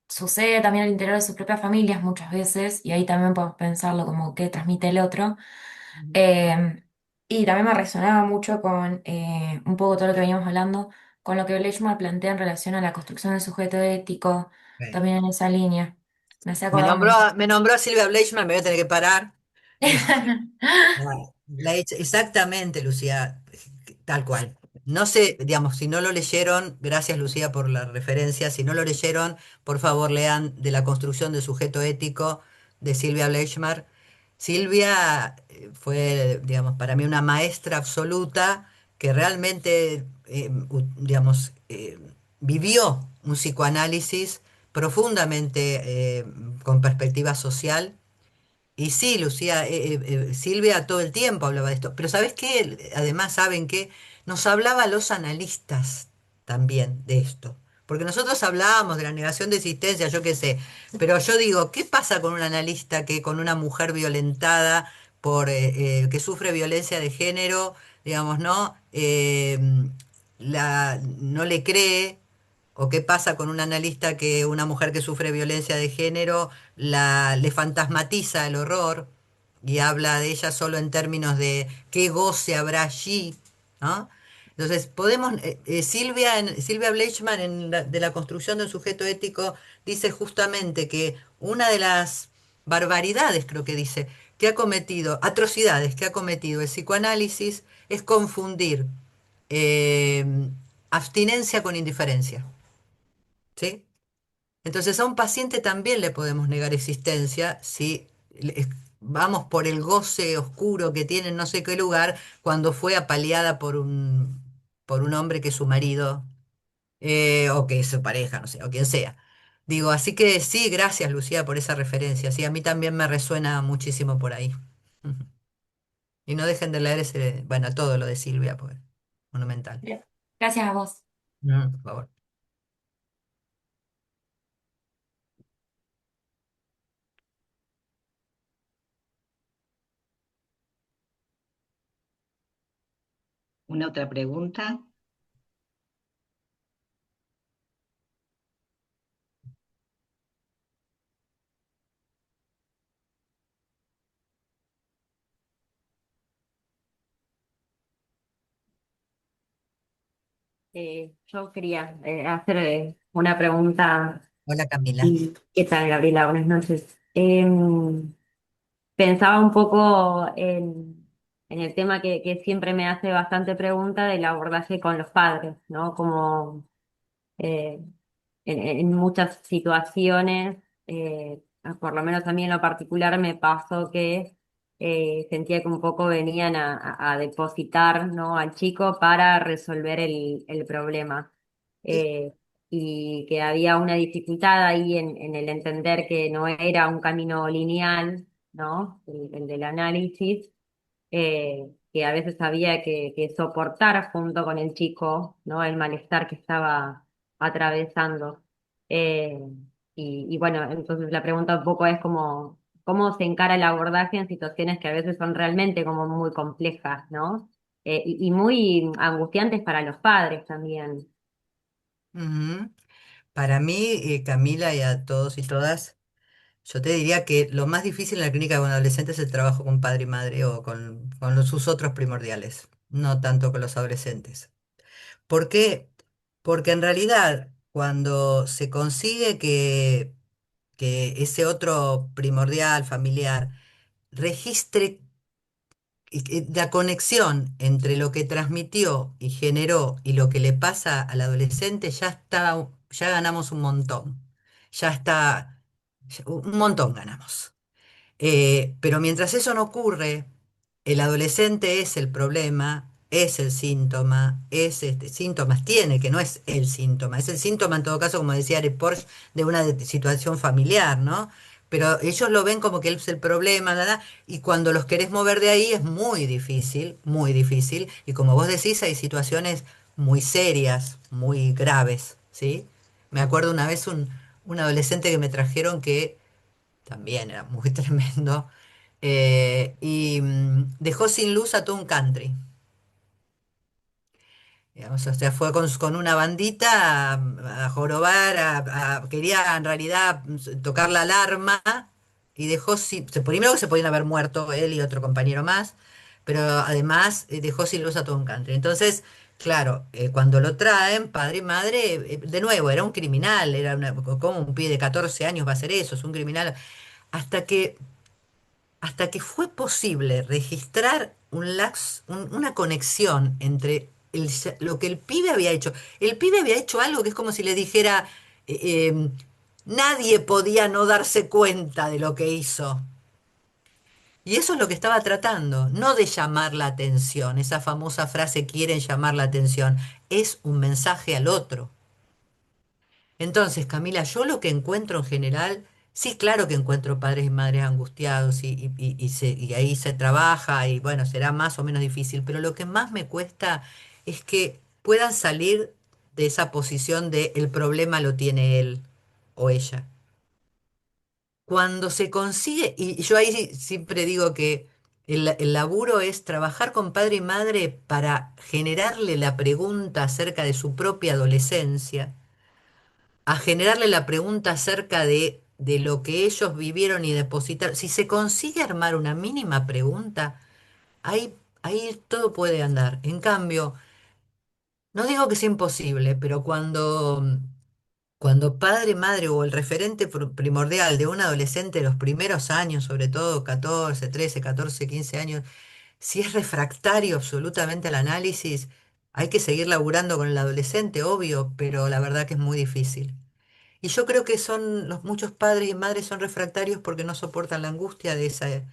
sucede también al interior de sus propias familias muchas veces, y ahí también podemos pensarlo como que transmite el otro. Eh, y también me resonaba mucho con un poco todo lo que veníamos hablando, con lo que Leishman plantea en relación a la construcción del sujeto ético, Sí. también en esa línea. Me hacía acordar un montón. Me nombró a Silvia Bleichman, me voy a tener que parar. Exactamente, Lucía, tal cual. No sé, digamos, si no lo leyeron, gracias Lucía por la referencia, si no lo leyeron, por favor lean de la construcción del sujeto ético de Silvia Bleichmar. Silvia fue, digamos, para mí una maestra absoluta que realmente, digamos, vivió un psicoanálisis profundamente con perspectiva social y sí, Lucía, Silvia todo el tiempo hablaba de esto, pero ¿sabes qué? Además, ¿saben qué? Nos hablaba a los analistas también de esto, porque nosotros hablábamos de la negación de existencia, yo qué sé, pero yo digo, ¿qué pasa con un analista que con una mujer violentada que sufre violencia de género, digamos, ¿no? No le cree. ¿O qué pasa con un analista que una mujer que sufre violencia de género le fantasmatiza el horror y habla de ella solo en términos de qué goce habrá allí, ¿no? Entonces, Silvia Bleichman de la construcción del sujeto ético dice justamente que una de las barbaridades, creo que dice, que ha cometido, atrocidades que ha cometido el psicoanálisis es confundir eh, abstinencia con indiferencia, ¿sí? Entonces a un paciente también le podemos negar existencia si vamos por el goce oscuro que tiene en no sé qué lugar cuando fue apaleada por un hombre que es su marido, o que es su pareja, no sé, o quien sea. Digo, así que sí, gracias Lucía por esa referencia. Sí, a mí también me resuena muchísimo por ahí. Ujú. Y no dejen de leer ese, bueno, todo lo de Silvia, pues, monumental. Gracias a vos. Por favor. ¿Una otra pregunta? Yo quería hacer una pregunta. Hola Camila. ¿Y qué tal, Gabriela? Buenas noches. Pensaba un poco en el tema que siempre me hace bastante pregunta del abordaje con los padres, ¿no? Como eh, en muchas situaciones, por lo menos a mí en lo particular me pasó que sentía que un poco venían a depositar, ¿no? al chico para resolver el problema. Sí. Eh, y que había una dificultad ahí en el entender que no era un camino lineal, ¿no? El del análisis, que a veces había que soportar junto con el chico, ¿no? El malestar que estaba atravesando. Eh, y bueno, entonces la pregunta un poco es como, ¿cómo se encara el abordaje en situaciones que a veces son realmente como muy complejas, ¿no? Y muy angustiantes para los padres también. Ujú. Para mí, Camila, y a todos y todas, yo te diría que lo más difícil en la clínica con adolescentes es el trabajo con padre y madre o con sus otros primordiales, no tanto con los adolescentes. ¿Por qué? Porque en realidad cuando se consigue que ese otro primordial familiar registre la conexión entre lo que transmitió y generó y lo que le pasa al adolescente, ya está, ya ganamos un montón. Ya está, un montón ganamos. Pero mientras eso no ocurre, el adolescente es el problema, es el síntoma, es síntomas tiene, que no es el síntoma, es el síntoma en todo caso, como decía Ari Porsche, de una situación familiar, ¿no? Pero ellos lo ven como que él es el problema, ¿verdad? Y cuando los querés mover de ahí es muy difícil. Y como vos decís, hay situaciones muy serias, muy graves, ¿sí? Me acuerdo una vez un adolescente que me trajeron que también era muy tremendo, dejó sin luz a todo un country. Digamos, o sea, fue con una bandita a jorobar, quería en realidad tocar la alarma y dejó sin, primero que se podían haber muerto él y otro compañero más, pero además dejó sin luz a todo un country. Entonces, claro, cuando lo traen, padre y madre, de nuevo, era un criminal, era como un pibe de 14 años va a hacer eso, es un criminal, hasta que hasta que fue posible registrar una conexión entre lo que el pibe había hecho. El pibe había hecho algo que es como si le dijera, nadie podía no darse cuenta de lo que hizo. Y eso es lo que estaba tratando, no de llamar la atención, esa famosa frase quieren llamar la atención, es un mensaje al otro. Entonces, Camila, yo lo que encuentro en general, sí, claro que encuentro padres y madres angustiados y ahí se trabaja y bueno, será más o menos difícil, pero lo que más me cuesta es que puedan salir de esa posición de el problema lo tiene él o ella. Cuando se consigue, y yo ahí siempre digo que el laburo es trabajar con padre y madre para generarle la pregunta acerca de su propia adolescencia, a generarle la pregunta acerca de lo que ellos vivieron y depositaron. Si se consigue armar una mínima pregunta, ahí todo puede andar. En cambio, no digo que sea imposible, pero Cuando padre, madre o el referente primordial de un adolescente de los primeros años, sobre todo 14, 13, 14, 15 años, si es refractario absolutamente al análisis, hay que seguir laburando con el adolescente, obvio, pero la verdad que es muy difícil. Y yo creo que muchos padres y madres son refractarios porque no soportan la angustia de ese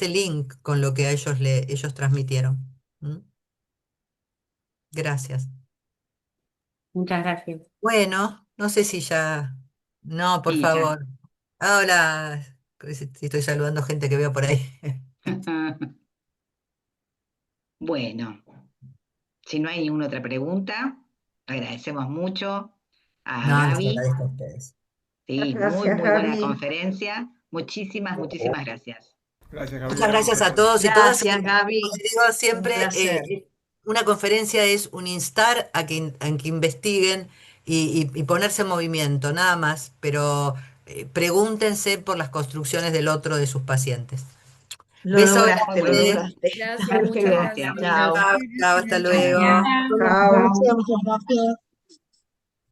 link con lo que a ellos transmitieron. ¿Mm? Gracias. Muchas gracias. Bueno, no sé si ya. No, por Y ya. favor. Hola. Si estoy saludando gente que veo por ahí. Bueno, si no hay ninguna otra pregunta, agradecemos mucho a No, les Gaby. agradezco a ustedes. Sí, muy, Gracias, muy buena Gaby. conferencia. Muchísimas, muchísimas gracias. Gracias, Muchas Gabriela. gracias Muchas a gracias. todos y todas. Gracias, Como Gaby. digo Un siempre, placer. una conferencia es un instar a que investiguen y ponerse en movimiento, nada más, pero pregúntense por las construcciones del otro de sus pacientes. Lo Beso Muy lograste, lo bueno. grande. lograste. Gracias, Hasta muchas luego. Gracias. gracias. Chao. Chao, chao, hasta Chao. luego. Chao. Muchas gracias.